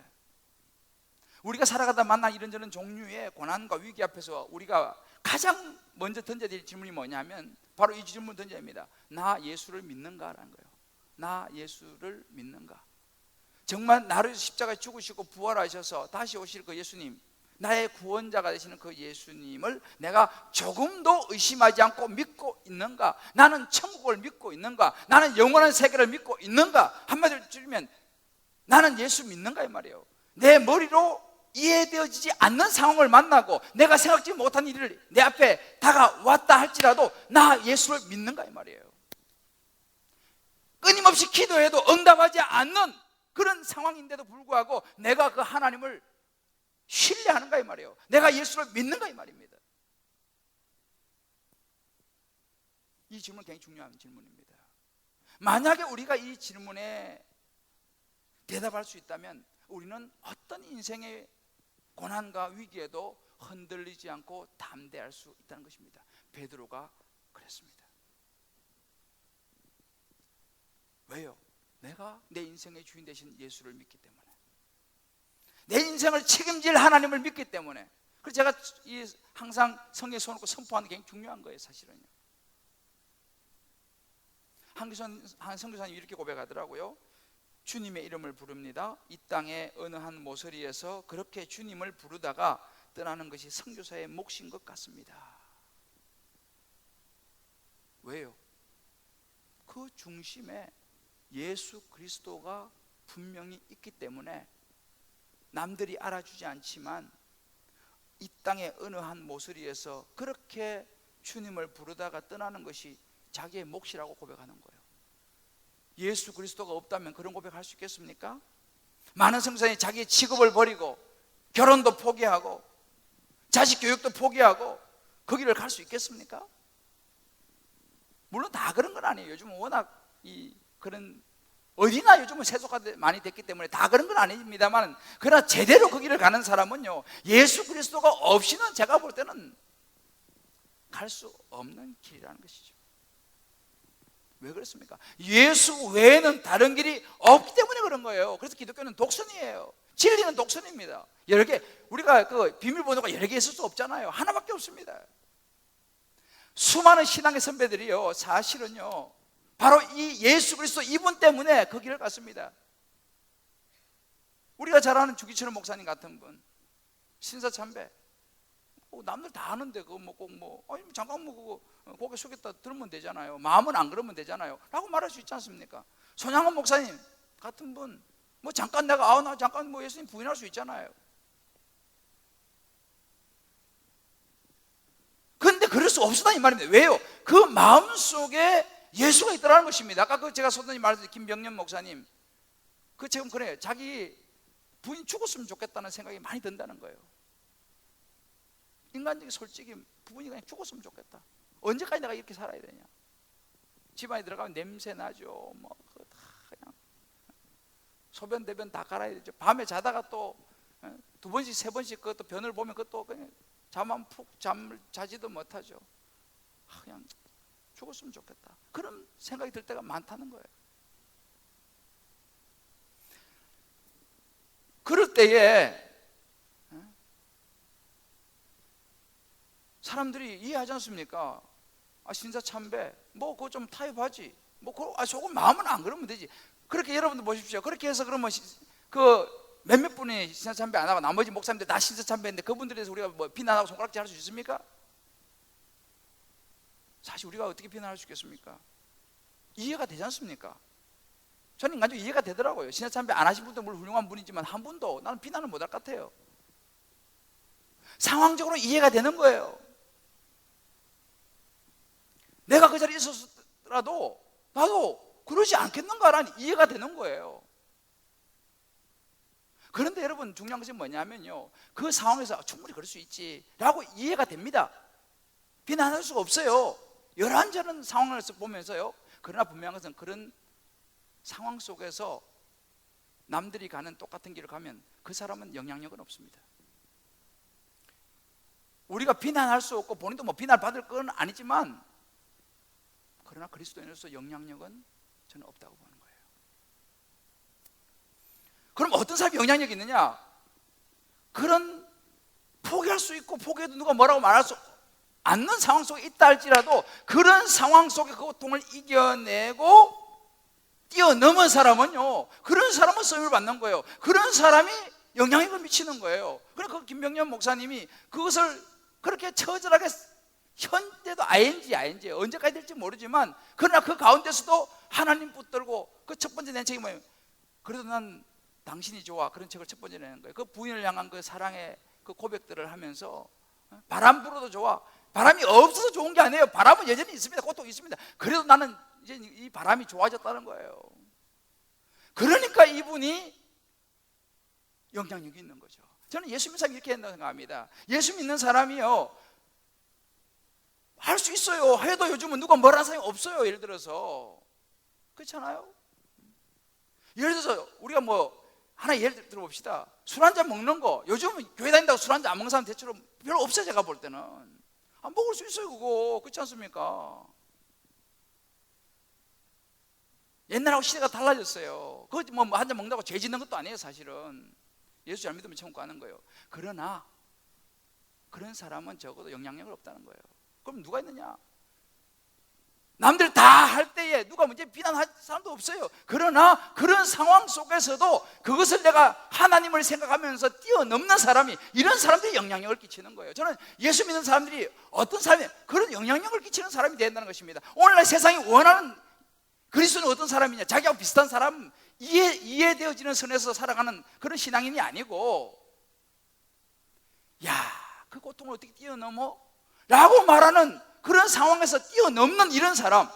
우리가 살아가다 만난 이런저런 종류의 고난과 위기 앞에서 우리가 가장 먼저 던져야 될 질문이 뭐냐면 바로 이 질문 던져야 합니다. 나 예수를 믿는가라는 거예요. 나 예수를 믿는가? 정말 나를 십자가에 죽으시고 부활하셔서 다시 오실 그 예수님, 나의 구원자가 되시는 그 예수님을 내가 조금도 의심하지 않고 믿고 있는가? 나는 천국을 믿고 있는가? 나는 영원한 세계를 믿고 있는가? 한마디로 줄이면 나는 예수 믿는가 이 말이에요. 내 머리로 이해되어지지 않는 상황을 만나고 내가 생각지 못한 일을 내 앞에 다가왔다 할지라도 나 예수를 믿는가 이 말이에요. 끊임없이 기도해도 응답하지 않는 그런 상황인데도 불구하고 내가 그 하나님을 신뢰하는가 이 말이에요. 내가 예수를 믿는가 이 말입니다. 이 질문은 굉장히 중요한 질문입니다. 만약에 우리가 이 질문에 대답할 수 있다면 우리는 어떤 인생의 고난과 위기에도 흔들리지 않고 담대할 수 있다는 것입니다. 베드로가 그랬습니다. 왜요? 내가 내 인생의 주인 되신 예수를 믿기 때문에, 내 인생을 책임질 하나님을 믿기 때문에. 그래서 제가 항상 성경에 써놓고 선포하는 게 굉장히 중요한 거예요, 사실은요. 한 선교사님이 이렇게 고백하더라고요. 주님의 이름을 부릅니다. 이 땅의 어느 한 모서리에서 그렇게 주님을 부르다가 떠나는 것이 선교사의 몫인 것 같습니다. 왜요? 그 중심에 예수 그리스도가 분명히 있기 때문에 남들이 알아주지 않지만 이 땅의 어느 한 모서리에서 그렇게 주님을 부르다가 떠나는 것이 자기의 몫이라고 고백하는 거예요. 예수 그리스도가 없다면 그런 고백할 수 있겠습니까? 많은 성도들이 자기의 직업을 버리고 결혼도 포기하고 자식 교육도 포기하고 그 길을 갈 수 있겠습니까? 물론 다 그런 건 아니에요. 요즘은 워낙 그런 어디나 요즘은 세속화 많이 됐기 때문에 다 그런 건 아닙니다만, 그러나 제대로 그 길을 가는 사람은요, 예수 그리스도가 없이는 제가 볼 때는 갈 수 없는 길이라는 것이죠. 왜 그렇습니까? 예수 외에는 다른 길이 없기 때문에 그런 거예요. 그래서 기독교는 독선이에요. 진리는 독선입니다. 여러 개, 우리가 그 비밀번호가 여러 개 있을 수 없잖아요. 하나밖에 없습니다. 수많은 신앙의 선배들이요, 사실은요, 바로 이 예수 그리스도 이분 때문에 그 길을 갔습니다. 우리가 잘 아는 주기철 목사님 같은 분, 신사참배, 남들 다 아는데 그거 아니 잠깐 그거 고개 숙였다 들으면 되잖아요. 마음은 안 그러면 되잖아요 라고 말할 수 있지 않습니까? 손양원 목사님 같은 분, 잠깐 내가 나 잠깐 예수님 부인할 수 있잖아요. 그런데 그럴 수 없었다 이 말입니다. 왜요? 그 마음속에 예수가 있더라는 것입니다. 아까 제가 소장님 말했던 김병년 목사님, 지금 그래요. 자기 부인 죽었으면 좋겠다는 생각이 많이 든다는 거예요. 인간적인 솔직히 부부니 그냥 죽었으면 좋겠다. 언제까지 내가 이렇게 살아야 되냐. 집안에 들어가면 냄새 나죠. 다 그냥 소변 대변 다 갈아야 되죠. 밤에 자다가 또 두 번씩 세 번씩 그것도 변을 보면 그것도 그냥 잠만 푹 잠을 자지도 못하죠. 그냥 죽었으면 좋겠다. 그런 생각이 들 때가 많다는 거예요. 그럴 때에 사람들이 이해하지 않습니까? 신사참배 그거 좀 타협하지, 조금 마음은 안 그러면 되지. 그렇게 여러분들 보십시오. 그렇게 해서 그러면 몇몇 분이 신사참배 안 하고 나머지 목사님들 다 신사참배인데 그분들에 대해서 우리가 비난하고 손가락질 할 수 있습니까? 사실 우리가 어떻게 비난할 수 있겠습니까? 이해가 되지 않습니까? 저는 인간적으로 이해가 되더라고요. 신사참배 안 하신 분도 물론 훌륭한 분이지만 한 분도 나는 비난을 못할 것 같아요. 상황적으로 이해가 되는 거예요. 내가 그 자리에 있었더라도 나도 그러지 않겠는가라는 이해가 되는 거예요. 그런데 여러분, 중요한 것은 뭐냐면요, 그 상황에서 충분히 그럴 수 있지 라고 이해가 됩니다. 비난할 수가 없어요. 이런저런 상황을 보면서요. 그러나 분명한 것은 그런 상황 속에서 남들이 가는 똑같은 길을 가면 그 사람은 영향력은 없습니다. 우리가 비난할 수 없고 본인도 비난받을 건 아니지만, 그러나 그리스도인으로서 영향력은 저는 없다고 보는 거예요. 그럼 어떤 사람이 영향력이 있느냐? 그런 포기할 수 있고 포기해도 누가 뭐라고 말할 수 않는 상황 속에 있다 할지라도 그런 상황 속에 그 고통을 이겨내고 뛰어넘은 사람은요, 그런 사람은 쓰임을 받는 거예요. 그런 사람이 영향력을 미치는 거예요. 그러니까 김병년 목사님이 그것을 그렇게 처절하게, 현재도 ING 언제까지 될지 모르지만, 그러나 그 가운데서도 하나님 붙들고 그 첫 번째 낸 책이 뭐예요? 그래도 난 당신이 좋아. 그런 책을 첫 번째 내는 거예요. 그 부인을 향한 그 사랑의 그 고백들을 하면서 바람 불어도 좋아. 바람이 없어서 좋은 게 아니에요. 바람은 여전히 있습니다. 고통이 있습니다. 그래도 나는 이제 이 바람이 좋아졌다는 거예요. 그러니까 이분이 영향력이 있는 거죠. 저는 예수 믿는 사람이 이렇게 한다고 생각합니다. 예수 믿는 사람이요, 할 수 있어요. 해도 요즘은 누가 뭐라는 사람이 없어요. 예를 들어서 그렇잖아요. 예를 들어서 우리가 하나 예를 들어봅시다. 술 한잔 먹는 거, 요즘 교회 다닌다고 술 한잔 안 먹는 사람 대체로 별로 없어요. 제가 볼 때는 안 먹을 수 있어요. 그거 그렇지 않습니까? 옛날하고 시대가 달라졌어요. 그거 뭐 한 잔 먹는다고 죄 짓는 것도 아니에요. 사실은 예수 잘 믿으면 천국 가는 거예요. 그러나 그런 사람은 적어도 영향력이 없다는 거예요. 그럼 누가 있느냐? 남들 다 할 때에 누가 문제 비난할 사람도 없어요. 그러나 그런 상황 속에서도 그것을 내가 하나님을 생각하면서 뛰어넘는 사람이, 이런 사람들이 영향력을 끼치는 거예요. 저는 예수 믿는 사람들이 어떤 사람이 그런 영향력을 끼치는 사람이 된다는 것입니다. 오늘날 세상이 원하는 그리스도는 어떤 사람이냐? 자기하고 비슷한 사람, 이해되어지는 선에서 살아가는 그런 신앙인이 아니고, 야, 그 고통을 어떻게 뛰어넘어? 라고 말하는 그런 상황에서 뛰어넘는 이런 사람,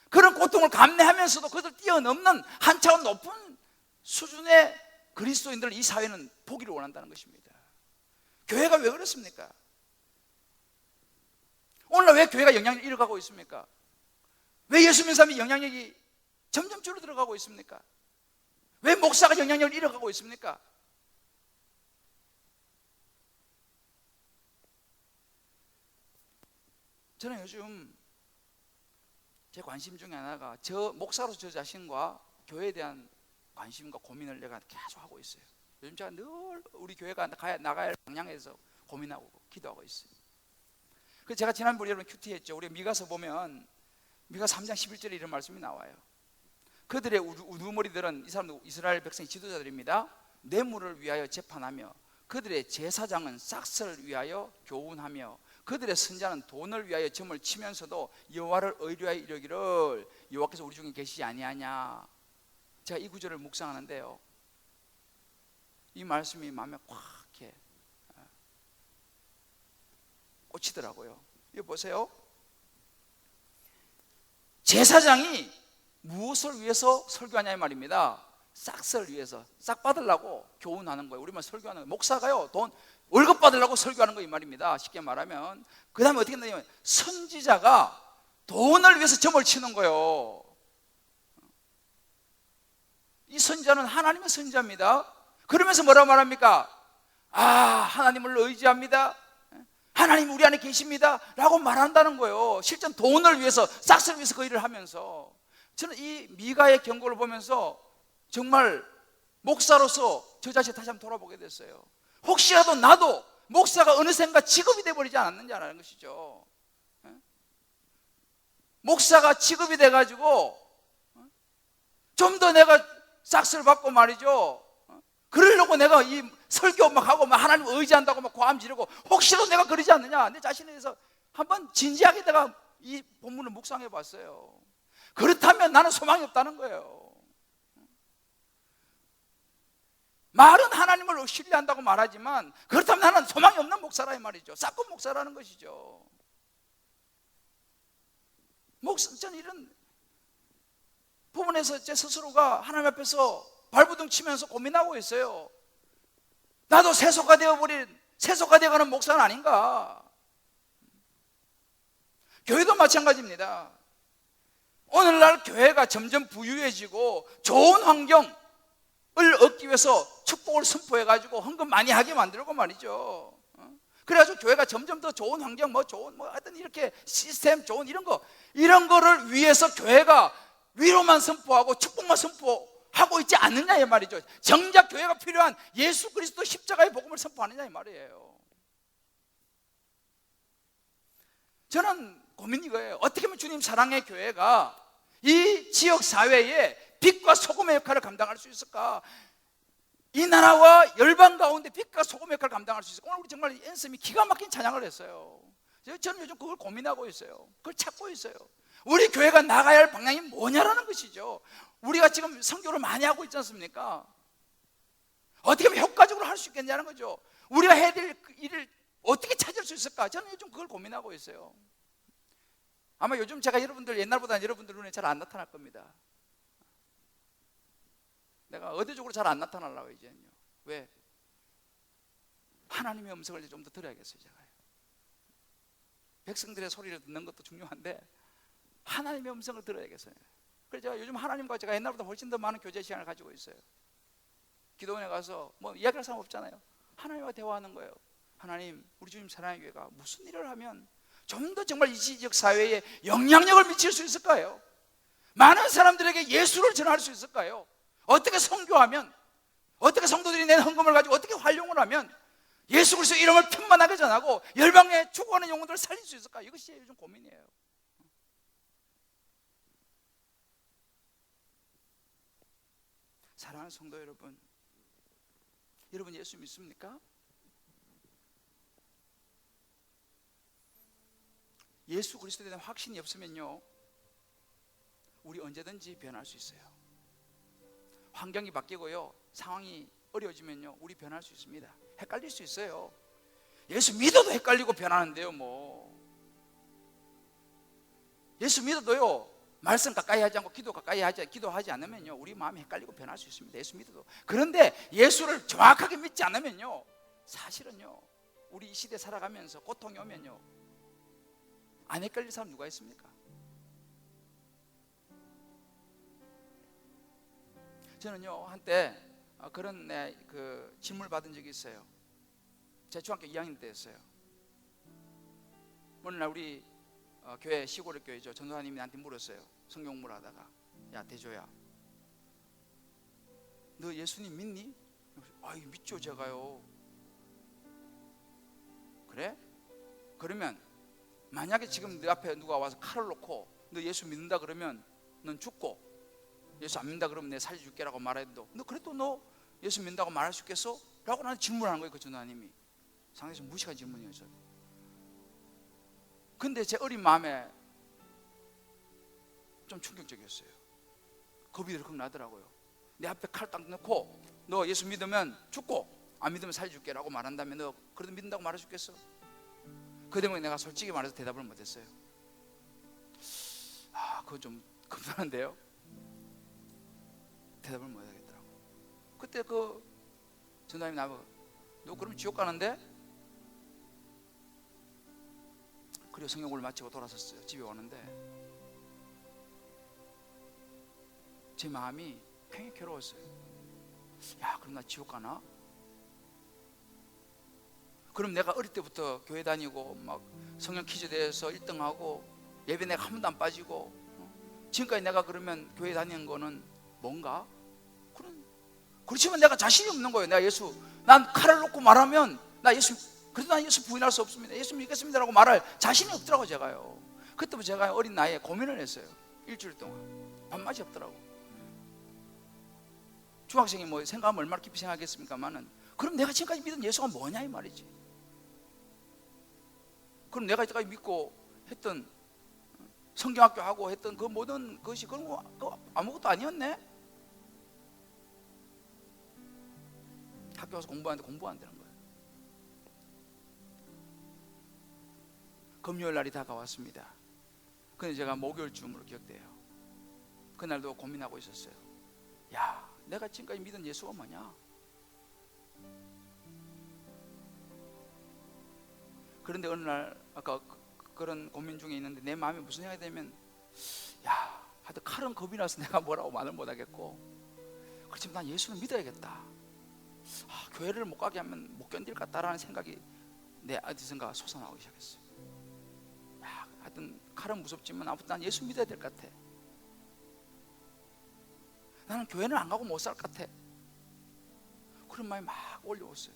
그런 고통을 감내하면서도 그것을 뛰어넘는 한 차원 높은 수준의 그리스도인들을 이 사회는 보기를 원한다는 것입니다. 교회가 왜 그렇습니까? 오늘날 왜 교회가 영향력을 잃어가고 있습니까? 왜 예수 믿는 사람이 영향력이 점점 줄어들어가고 있습니까? 왜 목사가 영향력을 잃어가고 있습니까? 저는 요즘 제 관심 중에 하나가 목사로서 저 자신과 교회에 대한 관심과 고민을 내가 계속 하고 있어요. 요즘 제가 늘 우리 교회가 나가야 할 방향에서 고민하고 기도하고 있어요. 그래서 제가 지난번에 여러분 큐티했죠. 우리 미가서 보면 미가 3장 11절에 이런 말씀이 나와요. 그들의 우두머리들은, 이 사람들 이스라엘 백성의 지도자들입니다. 뇌물을 위하여 재판하며 그들의 제사장은 싹스를 위하여 교훈하며 그들의 선자는 돈을 위하여 점을 치면서도 여호와를 의뢰하여 이르기를 여호와께서 우리 중에 계시지 아니하냐. 제가 이 구절을 묵상하는데요, 이 말씀이 마음에 꽉 이렇게 꽂히더라고요. 이거 보세요. 제사장이 무엇을 위해서 설교하냐 이 말입니다. 싹스를 위해서, 싹 받으려고 교훈하는 거예요. 우리만 설교하는 거예요. 목사가요, 월급 받으려고 설교하는 거 이 말입니다. 쉽게 말하면. 그 다음에 어떻게 했냐면 선지자가 돈을 위해서 점을 치는 거예요. 이 선지자는 하나님의 선지자입니다. 그러면서 뭐라고 말합니까? 하나님을 의지합니다, 하나님 우리 안에 계십니다 라고 말한다는 거예요. 실전 돈을 위해서, 싹스를 위해서 그 일을 하면서. 저는 이 미가의 경고를 보면서 정말 목사로서 저 자신을 다시 한번 돌아보게 됐어요. 혹시라도 나도 목사가 어느샌가 직업이 돼버리지 않았느냐라는 것이죠. 목사가 직업이 돼가지고 좀 더 내가 싹스를 받고 말이죠, 그러려고 내가 이 설교 막 하고 막 하나님 의지한다고 막 고함 지르고, 혹시라도 내가 그러지 않느냐, 내 자신에 대해서 한번 진지하게 내가 이 본문을 묵상해 봤어요. 그렇다면 나는 소망이 없다는 거예요. 말은 하나님을 신뢰한다고 말하지만 그렇다면 나는 소망이 없는 목사라 이 말이죠. 싹군 목사라는 것이죠. 저는 이런 부분에서 제 스스로가 하나님 앞에서 발부둥 치면서 고민하고 있어요. 나도 세속화 되어가는 목사는 아닌가. 교회도 마찬가지입니다. 오늘날 교회가 점점 부유해지고 좋은 환경을 얻기 위해서 축복을 선포해가지고 헌금 많이 하게 만들고 말이죠. 그래가지고 교회가 점점 더 좋은 환경, 하여튼 이렇게 시스템 좋은 이런 거를 위해서 교회가 위로만 선포하고 축복만 선포하고 있지 않느냐 이 말이죠. 정작 교회가 필요한 예수 그리스도 십자가의 복음을 선포하느냐 이 말이에요. 저는 고민이 이거예요. 어떻게 하면 주님 사랑의 교회가 이 지역 사회에 빛과 소금의 역할을 감당할 수 있을까? 이 나라와 열방 가운데 빛과 소금의 역할을 감당할 수 있을까? 오늘 우리 정말 앤섬이 기가 막힌 찬양을 했어요. 저는 요즘 그걸 고민하고 있어요. 그걸 찾고 있어요. 우리 교회가 나가야 할 방향이 뭐냐라는 것이죠. 우리가 지금 선교를 많이 하고 있지 않습니까? 어떻게 하면 효과적으로 할 수 있겠냐는 거죠. 우리가 해야 될 일을 어떻게 찾을 수 있을까? 저는 요즘 그걸 고민하고 있어요. 아마 요즘 제가 옛날보다는 여러분들 눈에 잘 안 나타날 겁니다. 내가 의도적으로 잘 안 나타나려고 이제는요. 왜? 하나님의 음성을 좀 더 들어야겠어요. 제가 백성들의 소리를 듣는 것도 중요한데 하나님의 음성을 들어야겠어요. 그래서 제가 요즘 하나님과 제가 옛날보다 훨씬 더 많은 교제 시간을 가지고 있어요. 기도원에 가서 뭐 이야기할 사람 없잖아요. 하나님과 대화하는 거예요. 하나님, 우리 주님 사랑의 교회가 무슨 일을 하면 좀 더 정말 이 지역 사회에 영향력을 미칠 수 있을까요? 많은 사람들에게 예수를 전할 수 있을까요? 어떻게 선교하면, 어떻게 성도들이 낸 헌금을 가지고 어떻게 활용을 하면 예수 그리스도의 이름을 편만하게 전하고 열방에 추구하는 영혼들을 살릴 수 있을까? 이것이 요즘 고민이에요. 사랑하는 성도 여러분, 여러분 예수 믿습니까? 예수 그리스도에 대한 확신이 없으면요, 우리 언제든지 변할 수 있어요. 환경이 바뀌고요, 상황이 어려워지면요, 우리 변할 수 있습니다. 헷갈릴 수 있어요. 예수 믿어도 헷갈리고 변하는데요, 뭐 예수 믿어도요, 말씀 가까이 하지 않고 기도하지 않으면요, 우리 마음이 헷갈리고 변할 수 있습니다. 예수 믿어도. 그런데 예수를 정확하게 믿지 않으면요, 사실은요, 우리 이 시대 살아가면서 고통이 오면요, 안 헷갈릴 사람 누가 있습니까? 저는요, 한때 그런 그 질문을 받은 적이 있어요. 제 중학교 2학년 때였어요. 어느 날 우리 교회, 시골의 교회죠, 전도사님이 나한테 물었어요. 성경 공부를 하다가, 야 대조야, 너 예수님 믿니? 아이, 믿죠 제가요. 그래? 그러면 만약에 지금 내 앞에 누가 와서 칼을 놓고 너 예수 믿는다 그러면 넌 죽고, 예수 안 믿는다 그러면 내 살려줄게라고 말해도 너 그래도 너 예수 믿는다고 말할 수 있겠어? 라고 나한테 질문하는 거예요. 그 전도사님이. 상당히 좀 무식한 질문이었어요. 근데 제 어린 마음에 좀 충격적이었어요. 겁이 덜컥 나더라고요. 내 앞에 칼 딱 넣고 너 예수 믿으면 죽고 안 믿으면 살려줄게 라고 말한다면 너 그래도 믿는다고 말할 수 있겠어? 그 때문에 내가 솔직히 말해서 대답을 못했어요. 그거 좀 겁나는데요. 대답을 못하겠더라고. 그때 그 전도사님이 나보고, 너 그럼 지옥 가는데? 그리고 성경을 마치고 돌아섰어요. 집에 오는데 제 마음이 굉장히 괴로웠어요. 야, 그럼 나 지옥 가나? 그럼 내가 어릴 때부터 교회 다니고 막 성경 퀴즈 대회에서 1등하고 예배 내가 한 번도 안 빠지고 지금까지 내가 그러면 교회 다니는 거는 뭔가? 그렇지만 내가 자신이 없는 거예요. 내가 예수, 난 칼을 놓고 말하면 그래도 난 예수 부인할 수 없습니다, 예수 믿겠습니다라고 말할 자신이 없더라고 제가요. 그때부터 제가 어린 나이에 고민을 했어요. 일주일 동안 밥맛이 없더라고. 중학생이 뭐 생각하면 얼마나 깊이 생각하겠습니까만은, 그럼 내가 지금까지 믿은 예수가 뭐냐 이 말이지. 그럼 내가 이때까지 믿고 했던 성경학교 하고 했던 그 모든 것이 그런 거 아무것도 아니었네. 학교 와서 공부하는데 공부 안 되는 거예요. 금요일 날이 다가왔습니다. 근데 제가 목요일쯤으로 기억돼요. 그날도 고민하고 있었어요. 야, 내가 지금까지 믿은 예수가 뭐냐? 그런데 어느 날 아까 그런 고민 중에 있는데 내 마음에 무슨 생각이 되면, 야, 하여튼 칼은 겁이 나서 내가 뭐라고 말을 못하겠고, 그렇지만 난 예수를 믿어야겠다. 교회를 못 가게 하면 못 견딜 것 같다라는 생각이 내 어디선가 솟아나오기 시작했어요. 야, 하여튼 칼은 무섭지만 아무튼 난 예수 믿어야 될 것 같아. 나는 교회는 안 가고 못 살 것 같아. 그런 마음이 막 올려왔어요.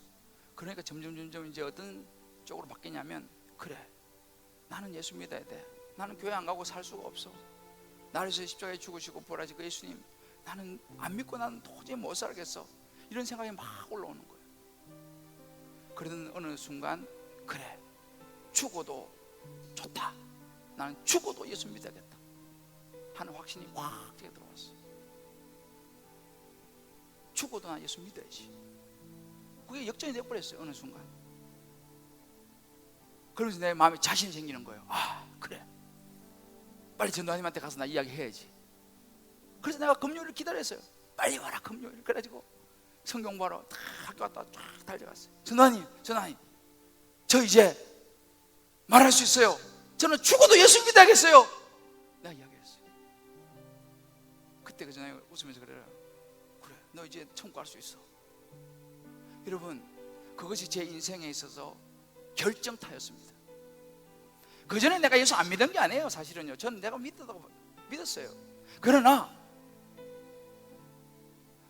그러니까 점점 이제 어떤 쪽으로 바뀌냐면, 그래, 나는 예수 믿어야 돼. 나는 교회 안 가고 살 수가 없어. 나를 위해서 십자가에 죽으시고 부활하신 그 예수님, 나는 안 믿고 나는 도저히 못 살겠어. 이런 생각이 막 올라오는 거예요. 그러던 어느 순간, 그래, 죽어도 좋다, 나는 죽어도 예수 믿어야겠다 하는 확신이 확 들어왔어. 죽어도 난 예수 믿어야지. 그게 역전이 되어버렸어요. 어느 순간. 그러면서 내 마음에 자신이 생기는 거예요. 그래, 빨리 전도사님한테 가서 나 이야기해야지. 그래서 내가 금요일을 기다렸어요. 빨리 와라 금요일. 그래가지고 성경 보러 다 학교 갔다 쫙 달려갔어요. 전도사님, 저 이제 말할 수 있어요. 저는 죽어도 예수 믿어야겠어요. 내가 이야기했어요. 그때 그 전에 웃으면서 그래, 너 이제 천국 갈 수 있어. 여러분, 그것이 제 인생에 있어서 결정타였습니다. 그전에 내가 예수 안 믿은 게 아니에요. 사실은요, 저는 내가 믿었어요. 그러나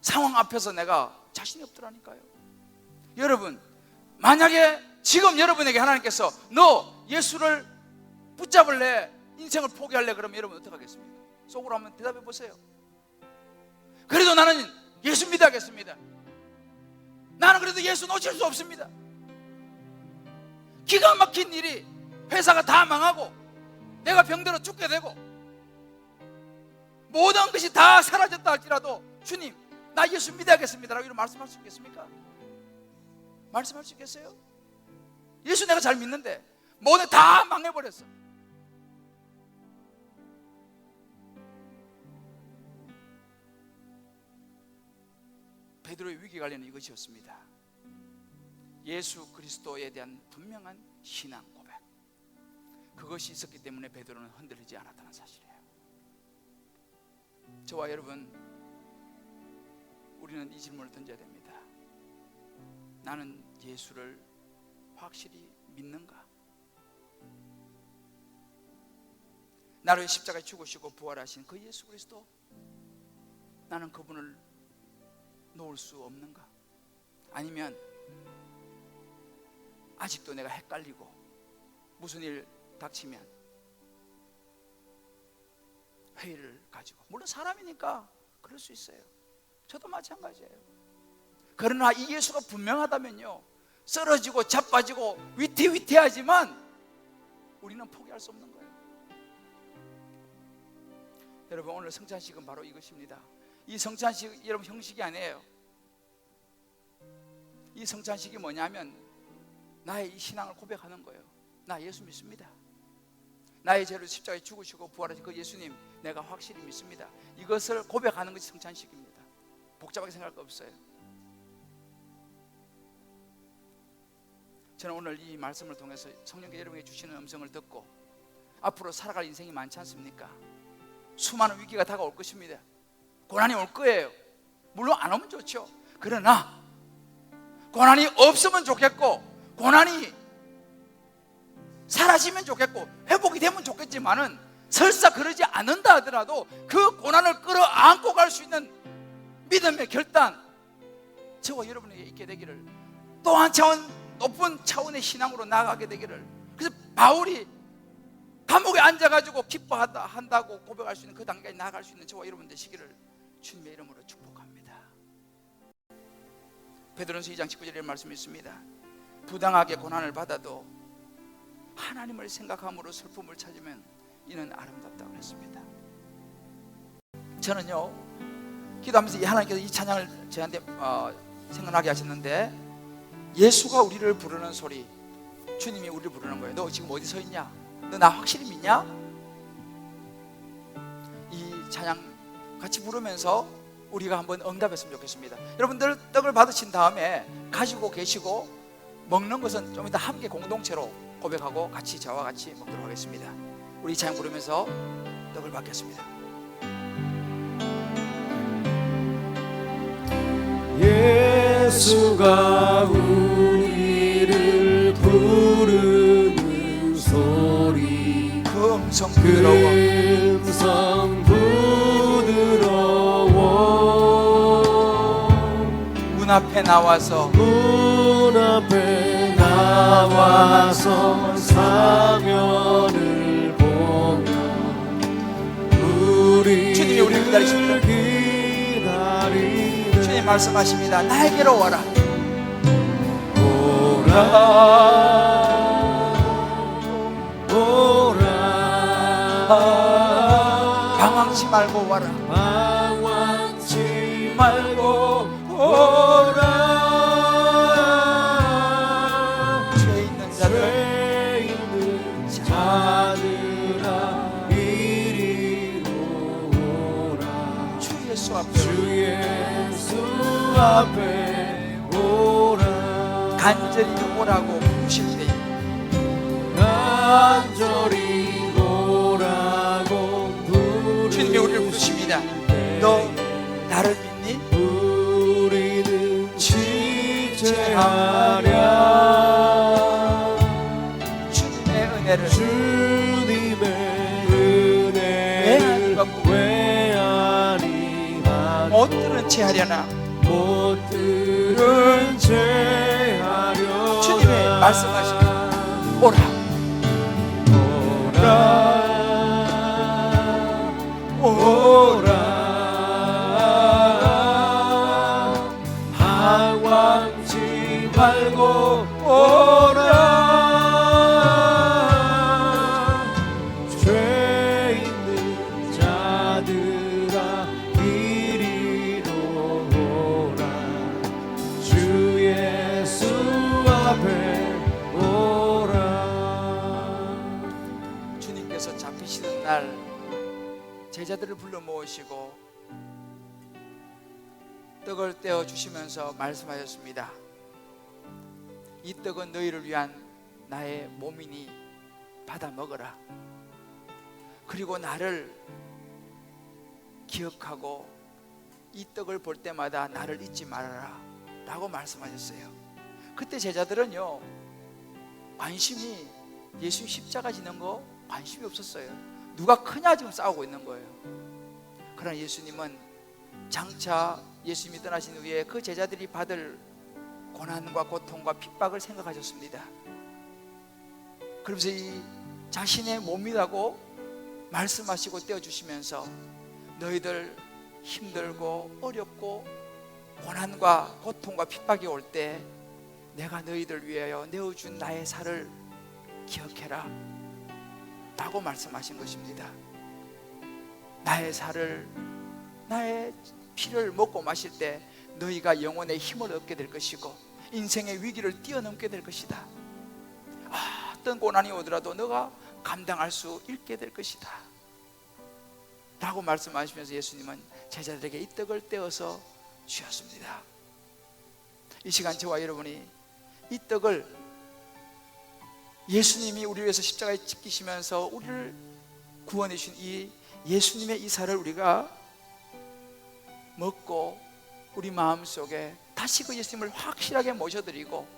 상황 앞에서 내가 자신이 없더라니까요. 여러분, 만약에 지금 여러분에게 하나님께서 너 예수를 붙잡을래, 인생을 포기할래, 그러면 여러분 어떻게 하겠습니까? 속으로 한번 대답해 보세요. 그래도 나는 예수 믿어야겠습니다. 나는 그래도 예수 놓칠 수 없습니다. 기가 막힌 일이, 회사가 다 망하고 내가 병들어 죽게 되고 모든 것이 다 사라졌다 할지라도 주님, 나 예수 믿어야겠습니다 라고 이런 말씀할 수 있겠습니까? 말씀할 수 있겠어요? 예수 내가 잘 믿는데 모든 다 망해버렸어. 베드로의 위기 관련은 이것이었습니다. 예수 그리스도에 대한 분명한 신앙 고백, 그것이 있었기 때문에 베드로는 흔들리지 않았다는 사실이에요. 저와 여러분, 우리는 이 질문을 던져야 됩니다. 나는 예수를 확실히 믿는가? 나를 위해 십자가에 죽으시고 부활하신 그 예수 그리스도, 나는 그분을 놓을 수 없는가? 아니면 아직도 내가 헷갈리고 무슨 일 닥치면 회의를 가지고, 물론 사람이니까 그럴 수 있어요. 저도 마찬가지예요. 그러나 이 예수가 분명하다면요, 쓰러지고 자빠지고 위태위태하지만 우리는 포기할 수 없는 거예요. 여러분, 오늘 성찬식은 바로 이것입니다. 이 성찬식 여러분 형식이 아니에요. 이 성찬식이 뭐냐면 나의 이 신앙을 고백하는 거예요. 나 예수 믿습니다. 나의 죄를 십자가에 죽으시고 부활하신 그 예수님 내가 확실히 믿습니다. 이것을 고백하는 것이 성찬식입니다. 복잡하게 생각할 거 없어요. 저는 오늘 이 말씀을 통해서 성령께 여러분에게 주시는 음성을 듣고 앞으로 살아갈 인생이 많지 않습니까? 수많은 위기가 다가올 것입니다. 고난이 올 거예요. 물론 안 오면 좋죠. 그러나 고난이 없으면 좋겠고, 고난이 사라지면 좋겠고, 회복이 되면 좋겠지만은 설사 그러지 않는다 하더라도 그 고난을 끌어안고 갈 수 있는 믿음의 결단, 저와 여러분에게 있게 되기를, 또 한 차원 높은 차원의 신앙으로 나아가게 되기를. 그래서 바울이 감옥에 앉아가지고 기뻐한다고 고백할 수 있는 그 단계에 나아갈 수 있는 저와 여러분 되시기를 주님의 이름으로 축복합니다. 베드로전서 2장 19절에 이런 말씀이 있습니다. 부당하게 고난을 받아도 하나님을 생각함으로 슬픔을 찾으면 이는 아름답다고 했습니다. 저는요, 기도하면서 하나님께서 이 찬양을 저한테 생각나게 하셨는데, 예수가 우리를 부르는 소리, 주님이 우리를 부르는 거예요. 너 지금 어디 서 있냐? 너 나 확실히 믿냐? 이 찬양 같이 부르면서 우리가 한번 응답했으면 좋겠습니다. 여러분들 떡을 받으신 다음에 가지고 계시고 먹는 것은 좀 이따 함께 공동체로 고백하고 같이 저와 같이 먹도록 하겠습니다. 우리 찬양 부르면서 떡을 받겠습니다. 예수가 우리를 부르는 소리, 그 음성 부드러워, 문 앞에 나와서 사면을 보며 주님이 우리를 기다리십니다. 주님 말씀하십니다. 나에게로 와라. 방황치 말고 와라. 방황치 말고 오라. 죄 있는 자들아 이리로 오라. 주 예수 앞에 오라. 간절히 오라고 부르실 때, 간절히 오라고 부르실 주님이 우리를 부르십니다. 너 나를 믿니? 우리는 지체 채하려나? 못 들은 채 하려나. 주님의 말씀하십니다. 오라. 오라 방황치 말고 오라. 죄 있는 자들아 이리로 오라. 주 예수 앞에 오라. 주님께서 잡히시는 날 제자들을 불러 모으시고 떡을 떼어 주시면서 말씀하셨습니다. 이 떡은 너희를 위한 나의 몸이니 받아 먹어라. 그리고 나를 기억하고 이 떡을 볼 때마다 나를 잊지 말아라 라고 말씀하셨어요. 그때 제자들은요, 관심이 예수 십자가 지는 거 관심이 없었어요. 누가 크냐 지금 싸우고 있는 거예요. 그러나 예수님은 장차 예수님이 떠나신 후에 그 제자들이 받을 고난과 고통과 핍박을 생각하셨습니다. 그러면서 이 자신의 몸이라고 말씀하시고 떼어주시면서 너희들 힘들고 어렵고 고난과 고통과 핍박이 올 때 내가 너희들 위하여 내어준 나의 살을 기억해라 라고 말씀하신 것입니다. 나의 살을, 나의 피를 먹고 마실 때 너희가 영혼의 힘을 얻게 될 것이고 인생의 위기를 뛰어넘게 될 것이다. 어떤 고난이 오더라도 너가 감당할 수 있게 될 것이다 라고 말씀하시면서 예수님은 제자들에게 이 떡을 떼어서 주셨습니다. 이 시간 저와 여러분이 이 떡을 예수님이 우리 위해서 십자가에 지키시면서 우리를 구원해 주신 이 예수님의 이 살을 우리가 먹고 우리 마음속에 다시 그 예수님을 확실하게 모셔드리고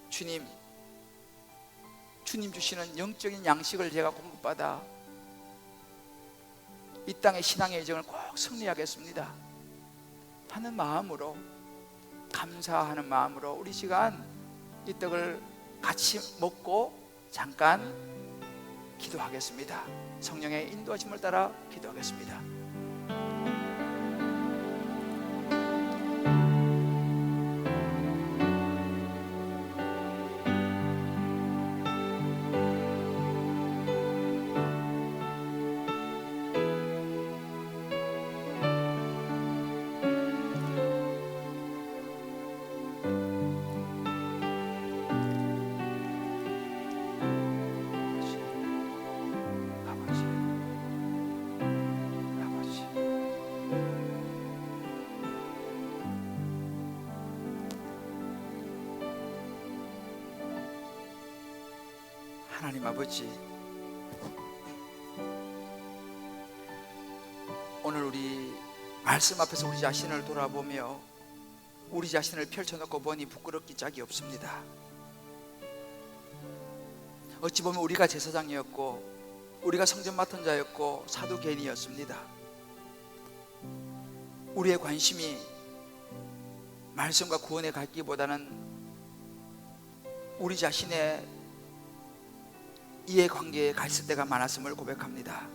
주님 주시는 영적인 양식을 제가 공급받아 이 땅의 신앙의 여정을 꼭 승리하겠습니다 하는 마음으로, 감사하는 마음으로 우리 시간 이 떡을 같이 먹고 잠깐 기도하겠습니다. 성령의 인도하심을 따라 기도하겠습니다. 하나님 아버지, 오늘 우리 말씀 앞에서 우리 자신을 돌아보며 우리 자신을 펼쳐놓고 보니 부끄럽기 짝이 없습니다. 어찌 보면 우리가 제사장이었고 우리가 성전 맡은 자였고 사두개인이었습니다. 우리의 관심이 말씀과 구원에 갔기보다는 우리 자신의 이해관계에 가 있을 때가 많았음을 고백합니다.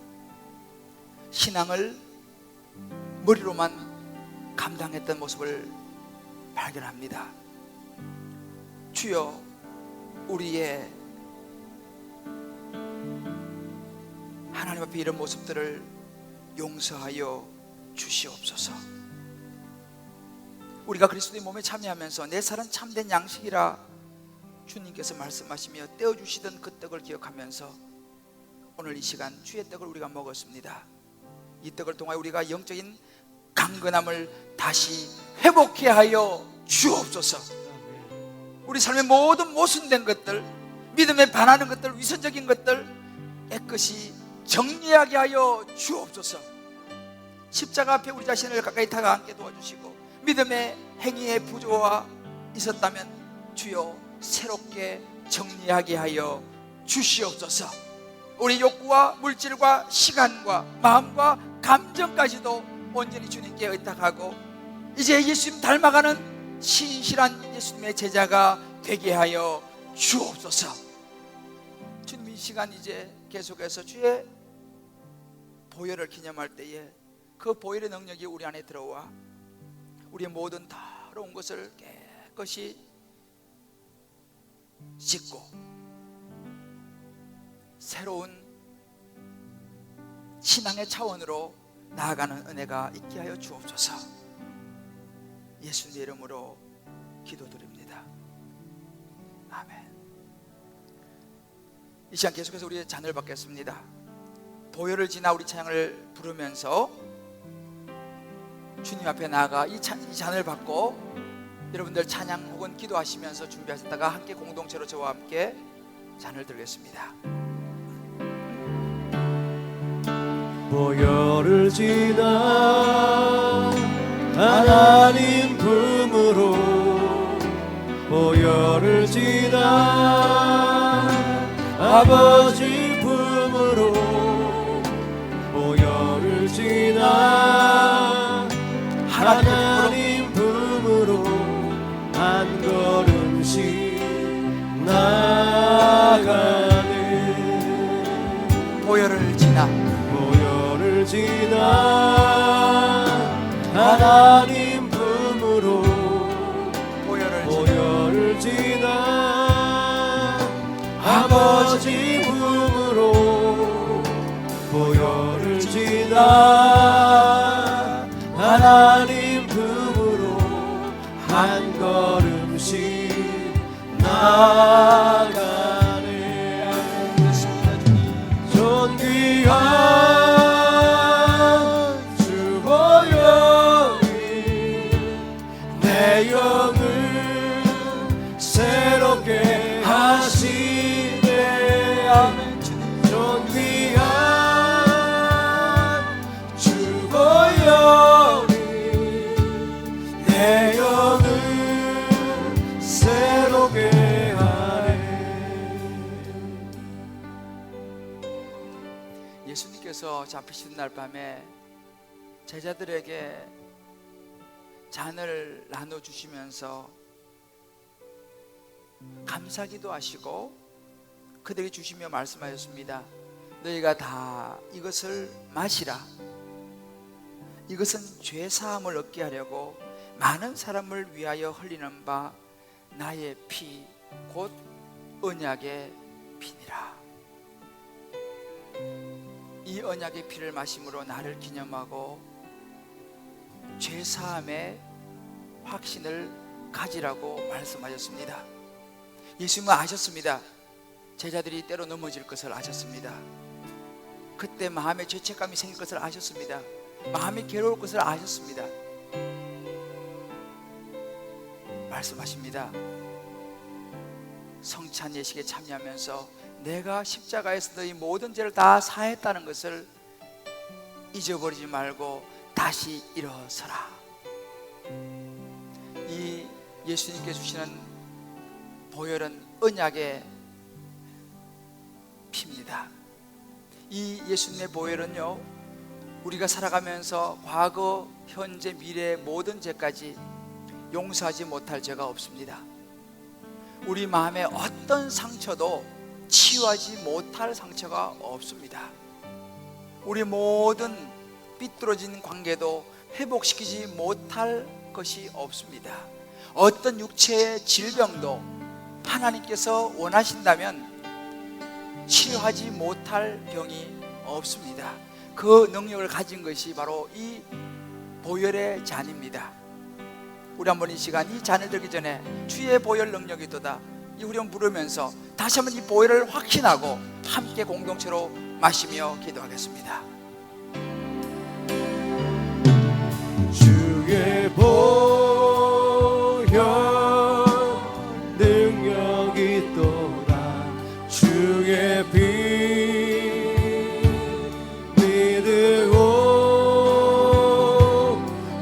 신앙을 머리로만 감당했던 모습을 발견합니다. 주여, 우리의 하나님 앞에 이런 모습들을 용서하여 주시옵소서. 우리가 그리스도의 몸에 참여하면서 내 살은 참된 양식이라 주님께서 말씀하시며 떼어주시던 그 떡을 기억하면서 오늘 이 시간 주의 떡을 우리가 먹었습니다. 이 떡을 통하여 우리가 영적인 강건함을 다시 회복해 하여 주옵소서. 우리 삶의 모든 모순된 것들, 믿음에 반하는 것들, 위선적인 것들 깨끗이 정리하게 하여 주옵소서. 십자가 앞에 우리 자신을 가까이 다가앉게 도와주시고 믿음의 행위에 부조화 있었다면 주여 새롭게 정리하게 하여 주시옵소서. 우리 욕구와 물질과 시간과 마음과 감정까지도 온전히 주님께 의탁하고 이제 예수님 닮아가는 신실한 예수님의 제자가 되게 하여 주옵소서. 주님, 이 시간 이제 계속해서 주의 보혈을 기념할 때에 그 보혈의 능력이 우리 안에 들어와 우리의 모든 더러운 것을 깨끗이 씻고 새로운 신앙의 차원으로 나아가는 은혜가 있게 하여 주옵소서. 예수님의 이름으로 기도드립니다. 아멘. 이 시간 계속해서 우리의 잔을 받겠습니다. 보혈을 지나 우리 찬양을 부르면서 주님 앞에 나아가 이 잔을 받고 여러분들 찬양 혹은 기도하시면서 준비하셨다가 함께 공동체로 저와 함께 잔을 들겠습니다. 보혈을 지나 하나님 품으로, 보혈을 지나 아버지 품으로, 보혈을 지나 하나님 품으로 한 걸음씩 나가네. 보혈을 지나 하나님 품으로, 보혈을 지나 아버지 품으로, 보혈을 지나 하나님 품으로 한 걸음씩 나가네. 존귀한 새롭게 하시네. 아멘. 존귀한 주 보혈이 내 영을 새롭게 하네. 예수님께서 잡히신 날 밤에 제자들에게 잔을 나눠주시면서 감사기도 하시고 그들이 주시며 말씀하셨습니다. 너희가 다 이것을 마시라. 이것은 죄사함을 얻게 하려고 많은 사람을 위하여 흘리는 바 나의 피 곧 언약의 피니라. 이 언약의 피를 마심으로 나를 기념하고 죄사함의 확신을 가지라고 말씀하셨습니다. 예수님은 아셨습니다. 제자들이 때로 넘어질 것을 아셨습니다. 그때 마음에 죄책감이 생길 것을 아셨습니다. 마음이 괴로울 것을 아셨습니다. 말씀하십니다. 성찬 예식에 참여하면서 내가 십자가에서 너희 모든 죄를 다 사했다는 것을 잊어버리지 말고 다시 일어서라. 이 예수님께 주시는 보혈은 언약의 피입니다. 이 예수님의 보혈은요, 우리가 살아가면서 과거, 현재, 미래의 모든 죄까지 용서하지 못할 죄가 없습니다. 우리 마음에 어떤 상처도 치유하지 못할 상처가 없습니다. 우리 모든 삐뚤어진 관계도 회복시키지 못할 것이 없습니다. 어떤 육체의 질병도 하나님께서 원하신다면 치료하지 못할 병이 없습니다. 그 능력을 가진 것이 바로 이 보혈의 잔입니다. 우리 한번 이 시간 이 잔을 들기 전에 주의 보혈 능력이 있도다 이 후렴 부르면서 다시 한번 이 보혈을 확신하고 함께 공동체로 마시며 기도하겠습니다. 주의 보혈 능력 있도다. 주의 피 믿으오.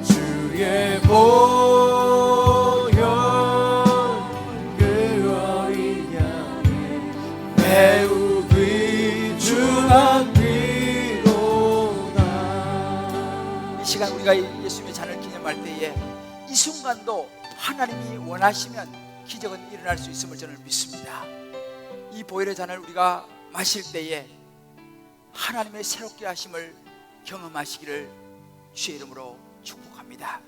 주의 보혈 그 어린 양의 매우 귀중한 피로다. 이 시간 우리가 예수님의 잔을 기념할 때에 이 순간도 하나님이 원하시면 기적은 일어날 수 있음을 저는 믿습니다. 이 보혈의 잔을 우리가 마실 때에 하나님의 새롭게 하심을 경험하시기를 주의 이름으로 축복합니다.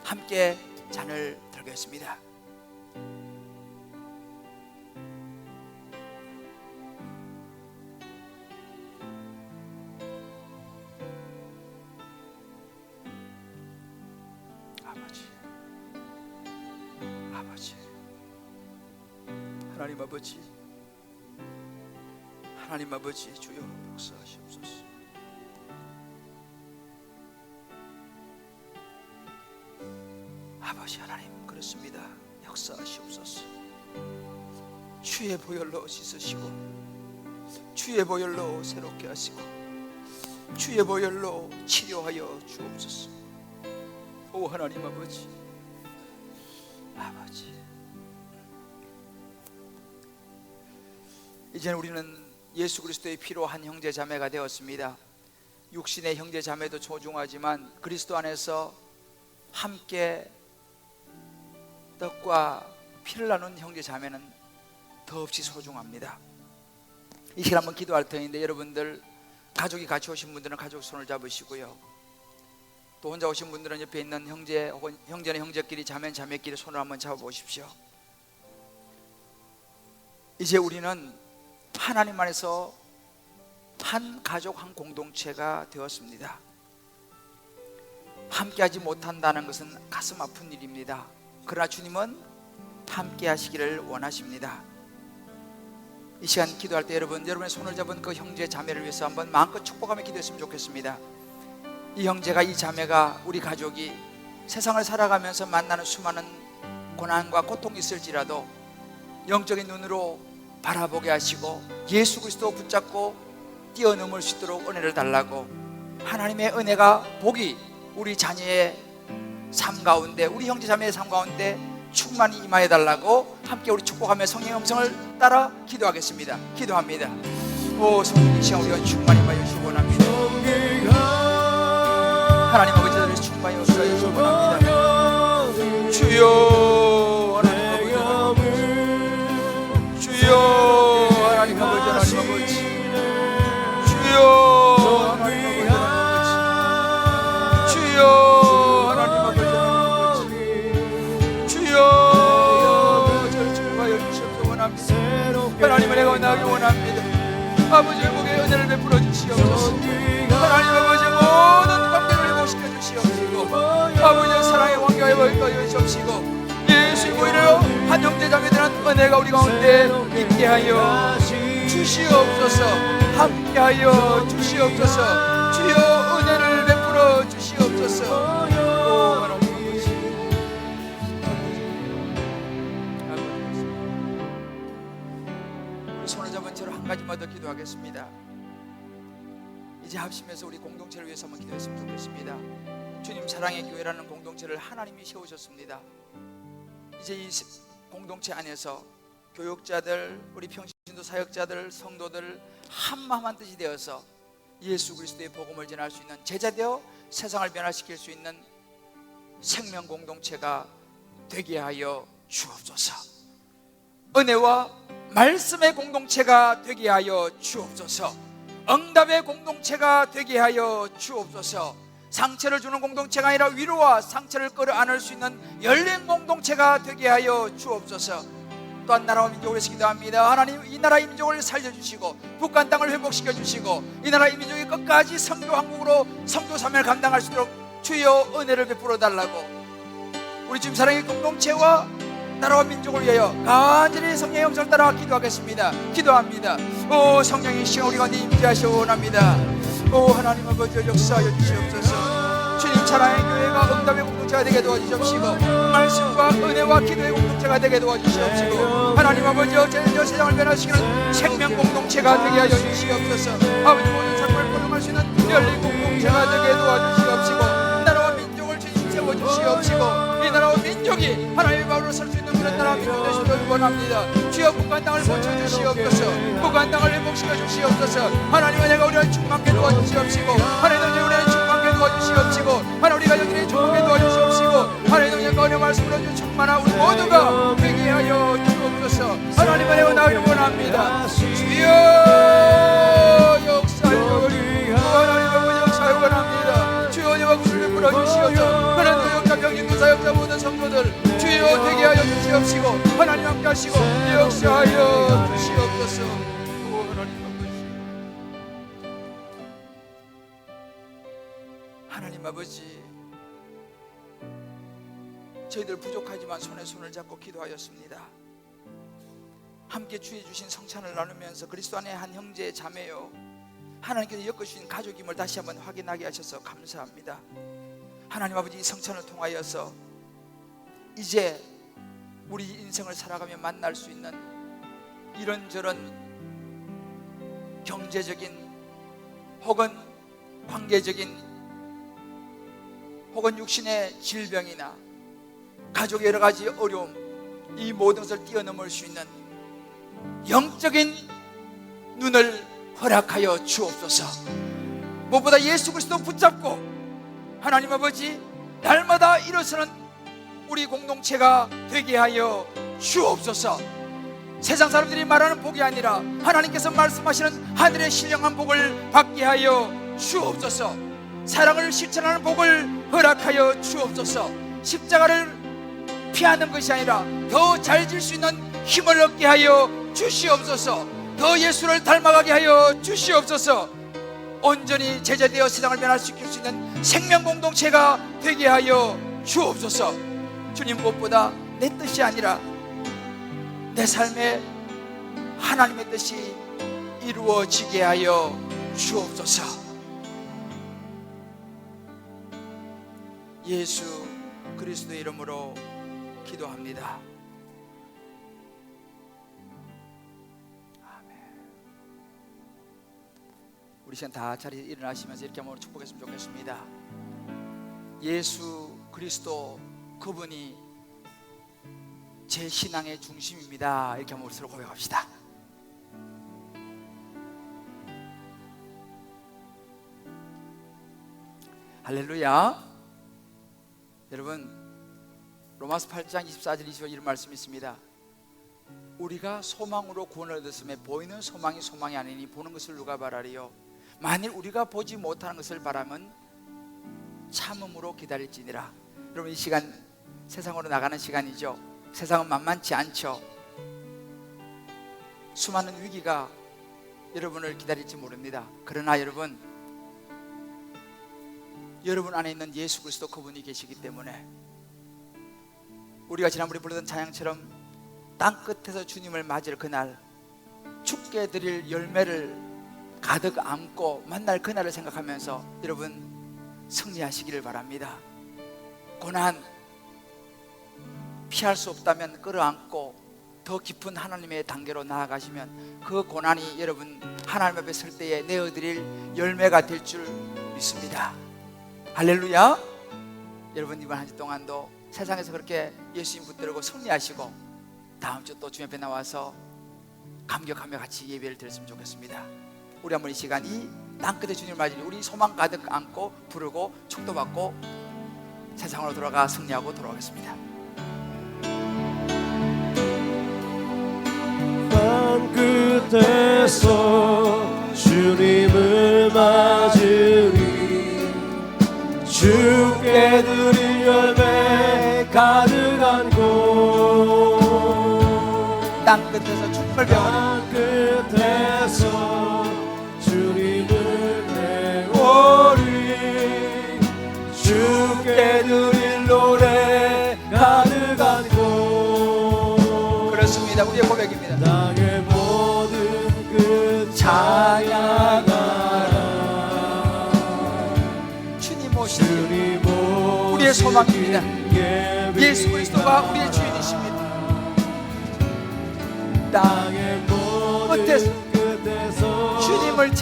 함께 잔을 들겠습니다. 아버지, 하나님 아버지, 하나님 아버지, 주여 역사하시옵소서. 아버지 하나님, 그렇습니다. 역사하시옵소서. 주의 보혈로 씻으시고, 주의 보혈로 새롭게 하시고, 주의 보혈로 치료하여 주옵소서. 오 하나님 아버지, 아버지, 이제는 우리는 예수 그리스도의 피로 한 형제 자매가 되었습니다. 육신의 형제 자매도 소중하지만 그리스도 안에서 함께 떡과 피를 나눈 형제 자매는 더없이 소중합니다. 이 시간 한번 기도할 터인데, 여러분들 가족이 같이 오신 분들은 가족 손을 잡으시고요, 또 혼자 오신 분들은 옆에 있는 형제 혹은 형제는 형제끼리, 자매는 자매끼리 손을 한번 잡아보십시오. 이제 우리는 하나님 안에서 한 가족, 한 공동체가 되었습니다. 함께하지 못한다는 것은 가슴 아픈 일입니다. 그러나 주님은 함께 하시기를 원하십니다. 이 시간 기도할 때 여러분의 손을 잡은 그 형제 자매를 위해서 한번 마음껏 축복하며 기도했으면 좋겠습니다. 이 형제가, 이 자매가, 우리 가족이 세상을 살아가면서 만나는 수많은 고난과 고통이 있을지라도 영적인 눈으로 바라보게 하시고 예수 그리스도 붙잡고 뛰어넘을 수 있도록 은혜를 달라고, 하나님의 은혜가, 복이 우리 자녀의 삶 가운데, 우리 형제 자매의 삶 가운데 충만히 임하여 달라고 함께 우리 축복하며 성령의 음성을 따라 기도하겠습니다. 기도합니다. 오 성령, 이 시간 우리가 충만히 임하여 주시기 원합니다. 하나님 아버지, 저를 충만히 임하여 주시기 원합니다. 주여 하나님 아버지, 주여 하나님 아버지, 하나님 아버지, 주여 하나님 아버지, 주여 하나님 아버지, 주여 저를 축복하여 주시옵소서 원합니다. 하나님을 내가 원하기 원합니다. 아버지 회복의 은혜를 베풀어 주시옵소서. 하나님 아버지 모든 관계를 회복시켜 주시옵시고, 아버지 사랑의 관계가 회복하여 주시옵시고, 예수의 보혈로 한 형제 자매들한 은혜가 우리 가운데 있게 하여 주시옵소서. 함께하여 주시옵소서. 주여 은혜를 베풀어 주시옵소서. 오 하나님 아버지, 우리 손을 잡은 채로 한 가지만 더 기도하겠습니다. 이제 합심해서 우리 공동체를 위해서 한번 기도했으면 좋겠습니다. 주님 사랑의 교회라는 공동체를 하나님이 세우셨습니다. 이제 이 공동체 안에서 교육자들, 우리 평신도 사역자들, 성도들 한마음 한 뜻이 되어서 예수 그리스도의 복음을 전할 수 있는, 제자되어 세상을 변화시킬 수 있는 생명 공동체가 되게 하여 주옵소서. 은혜와 말씀의 공동체가 되게 하여 주옵소서. 응답의 공동체가 되게 하여 주옵소서. 상처를 주는 공동체가 아니라 위로와 상처를 끌어안을 수 있는 열린 공동체가 되게 하여 주옵소서. 또한 나라와 민족을 위해서 기도합니다. 하나님, 이 나라의 민족을 살려주시고 북한 땅을 회복시켜 주시고 이 나라의 민족이 끝까지 선교 왕국으로 선교 사명을 감당할 수 있도록 주여 은혜를 베풀어 달라고, 우리 주님 사랑의 공동체와 나라와 민족을 위하여 간절히 성령의 음성을 따라 기도하겠습니다. 기도합니다. 오 성령의 시간 우리 가운데 임재하시기 원합니다. 오 하나님 아버지 역사하여 주시옵소서. 주님 사랑의 교회가 응답의 공동체가 되게 도와주시옵시고, 말씀과 은혜와 기도의 공동체가 되게 도와주시옵시고, 하나님 아버지 어제저 세상을 변화시키는 생명 공동체가 되게 하여 주시옵소서. 아버지 모든 삶을 포용할 수 있는 열린 공동체가 되게 도와주시옵시고, 나라와 민족을 주님 세워주시옵시고, 이 나라와 민족이 하나님의 마음으로 설 수 있는 그런 나라와 민족 되시기를 원합니다. 주여 북한 땅을 고쳐주시옵소서. 북한 땅을 회복시켜 주시옵소서. 하나님은 내가 우리를 충만케 도와주시옵시고, 하나님은 우리를 충만케 도와주시옵시고, 하나님 우리가 여기를 충만케 도와주시옵시고, 하나님 우리가 말씀으로 주 충만한 우리 모두가 되게 하여 주옵소서. 하나님 안에 나기를 원합니다. 주여 역사여 하나님 아버지 역사여 원합니다. 주여 은혜와 구원을 풀어주시옵소서. 그런 노역자 병진도 사역자 모든 성도들 주여 되게 하여 주시옵시고 하나님 함께 하시고 역사하여 주시옵소서. 하나님 아버지, 저희들 부족하지만 손에 손을 잡고 기도하였습니다. 함께 주의 주신 성찬을 나누면서 그리스도 안에 한 형제 자매요 하나님께서 엮어주신 가족임을 다시 한번 확인하게 하셔서 감사합니다. 하나님 아버지, 이 성찬을 통하여서 이제 우리 인생을 살아가며 만날 수 있는 이런저런 경제적인 혹은 관계적인 혹은 육신의 질병이나 가족의 여러 가지 어려움, 이 모든 것을 뛰어넘을 수 있는 영적인 눈을 허락하여 주옵소서. 무엇보다 예수 그리스도 붙잡고 하나님 아버지, 날마다 일어서는 우리 공동체가 되게 하여 주옵소서. 세상 사람들이 말하는 복이 아니라 하나님께서 말씀하시는 하늘의 신령한 복을 받게 하여 주옵소서. 사랑을 실천하는 복을 허락하여 주옵소서. 십자가를 피하는 것이 아니라 더 잘 질 수 있는 힘을 얻게 하여 주시옵소서. 더 예수를 닮아가게 하여 주시옵소서. 온전히 제자되어 세상을 변화시킬 수 있는 생명 공동체가 되게 하여 주옵소서. 주님, 무엇보다 내 뜻이 아니라 내 삶에 하나님의 뜻이 이루어지게 하여 주옵소서. 예수 그리스도의 이름으로 기도합니다. 아멘. 우리 시간 다 자리에 일어나시면서 이렇게 한번 축복했으면 좋겠습니다. 예수 그리스도 그분이 제 신앙의 중심입니다. 이렇게 한번 서로 고백합시다. 할렐루야. 여러분, 로마서 8장 24절 25절 이런 말씀이 있습니다. 우리가 소망으로 구원을 얻었음에 보이는 소망이 소망이 아니니 보는 것을 누가 바라리요. 만일 우리가 보지 못하는 것을 바라면 참음으로 기다릴지니라. 여러분, 이 시간 세상으로 나가는 시간이죠. 세상은 만만치 않죠. 수많은 위기가 여러분을 기다릴지 모릅니다. 그러나 여러분 안에 있는 예수 그리스도 그분이 계시기 때문에 우리가 지난번에 불렀던 찬양처럼 땅끝에서 주님을 맞을 그날, 죽게 드릴 열매를 가득 안고 만날 그날을 생각하면서 여러분 승리하시기를 바랍니다. 고난 피할 수 없다면 끌어안고 더 깊은 하나님의 단계로 나아가시면 그 고난이 여러분 하나님 앞에 설 때에 내어드릴 열매가 될 줄 믿습니다. 할렐루야. 여러분, 이번 한 주 동안도 세상에서 그렇게 예수님 붙들고 승리하시고 다음 주 또 주님 앞에 나와서 감격하며 같이 예배를 드렸으면 좋겠습니다. 우리 한번 이 시간 이 땅끝에 주님을 맞으니 우리 소망 가득 안고 부르고 축도받고 세상으로 돌아가 승리하고 돌아오겠습니다. 땅끝에서 주님을 맞으리 주께 드릴 열매 가득한 곳 땅끝에서 주님을 배우니 땅끝에서 주님을 배우리 주께 드릴 노래 가득한 곳. 그렇습니다. 우리의 고백입니다. 땅의 모든 끝 찬양하라 주님 오시니 우리의 소망입니다. 예수 그리스도가 우리의 주인이십니다. 땅의 모든 끝에서 주님을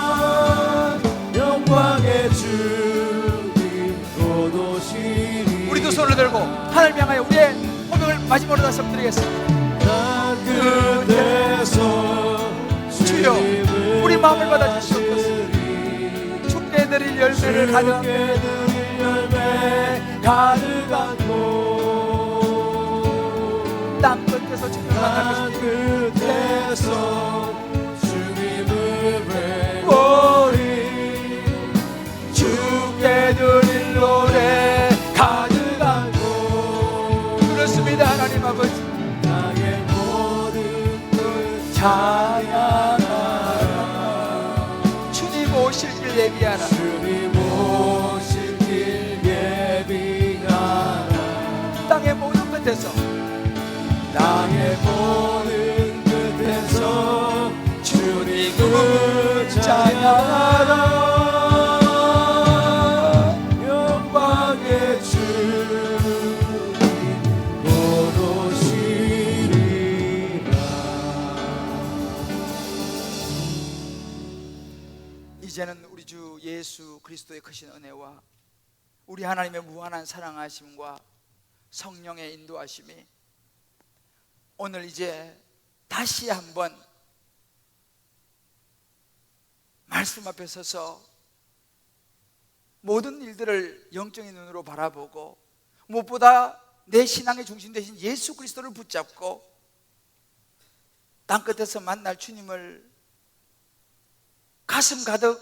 찬양하라 영광의 주님 곧 오시니. 우리도 손을 들고 하나님 향하여 우리의 고백을 마지막으로 다시 한번 드리겠습니다. 땅끝에서 주여 우리 마음을 받아주시옵소서. 죽게 드릴 열매를 가져 주께 드릴 열매 가득한 곳 땅 끝에서 주님을 만날 땅 것입니다. 끝에서 주님을 뵈보리 주께 드릴 노래 가득한 곳 그렇습니다. 하나님 아버지, 나의 모든 것 찬양하라 주님 오실 길 예비하라. 주님 오실 길 예비하라 땅의 모든 끝에서 땅의 모든 끝에서 주님을 찬양하라 영광의 주님 곧 오시리라 이제는 우리 주 예수 그리스도의 크신 은혜와 우리 하나님의 무한한 사랑하심과 성령의 인도하심이 오늘 이제 다시 한번 말씀 앞에 서서 모든 일들을 영적인 눈으로 바라보고 무엇보다 내 신앙의 중심 되신 예수 그리스도를 붙잡고 땅끝에서 만날 주님을 가슴 가득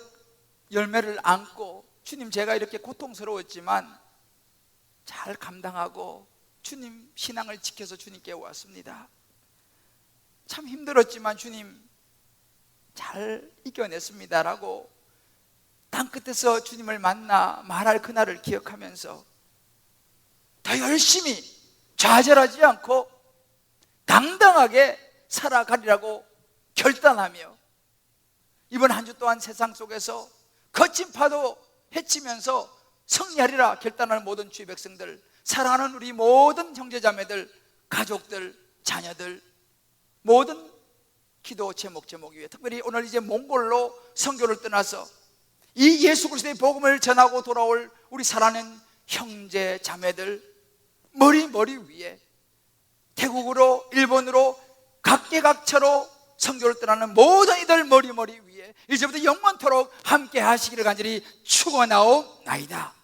열매를 안고 주님 제가 이렇게 고통스러웠지만 잘 감당하고 주님 신앙을 지켜서 주님께 왔습니다. 참 힘들었지만 주님 잘 이겨냈습니다 라고 땅끝에서 주님을 만나 말할 그날을 기억하면서 더 열심히 좌절하지 않고 당당하게 살아가리라고 결단하며 이번 한 주 동안 세상 속에서 거친 파도 헤치면서 승리하리라 결단하는 모든 주의 백성들, 사랑하는 우리 모든 형제자매들, 가족들, 자녀들, 모든 기도 제목 위에 특별히 오늘 이제 몽골로 선교를 떠나서 이 예수 그리스도의 복음을 전하고 돌아올 우리 사랑하는 형제 자매들 머리 위에 태국으로 일본으로 각계각처로 선교를 떠나는 모든 이들 머리 위에 이제부터 영원토록 함께 하시기를 간절히 축원하옵나이다.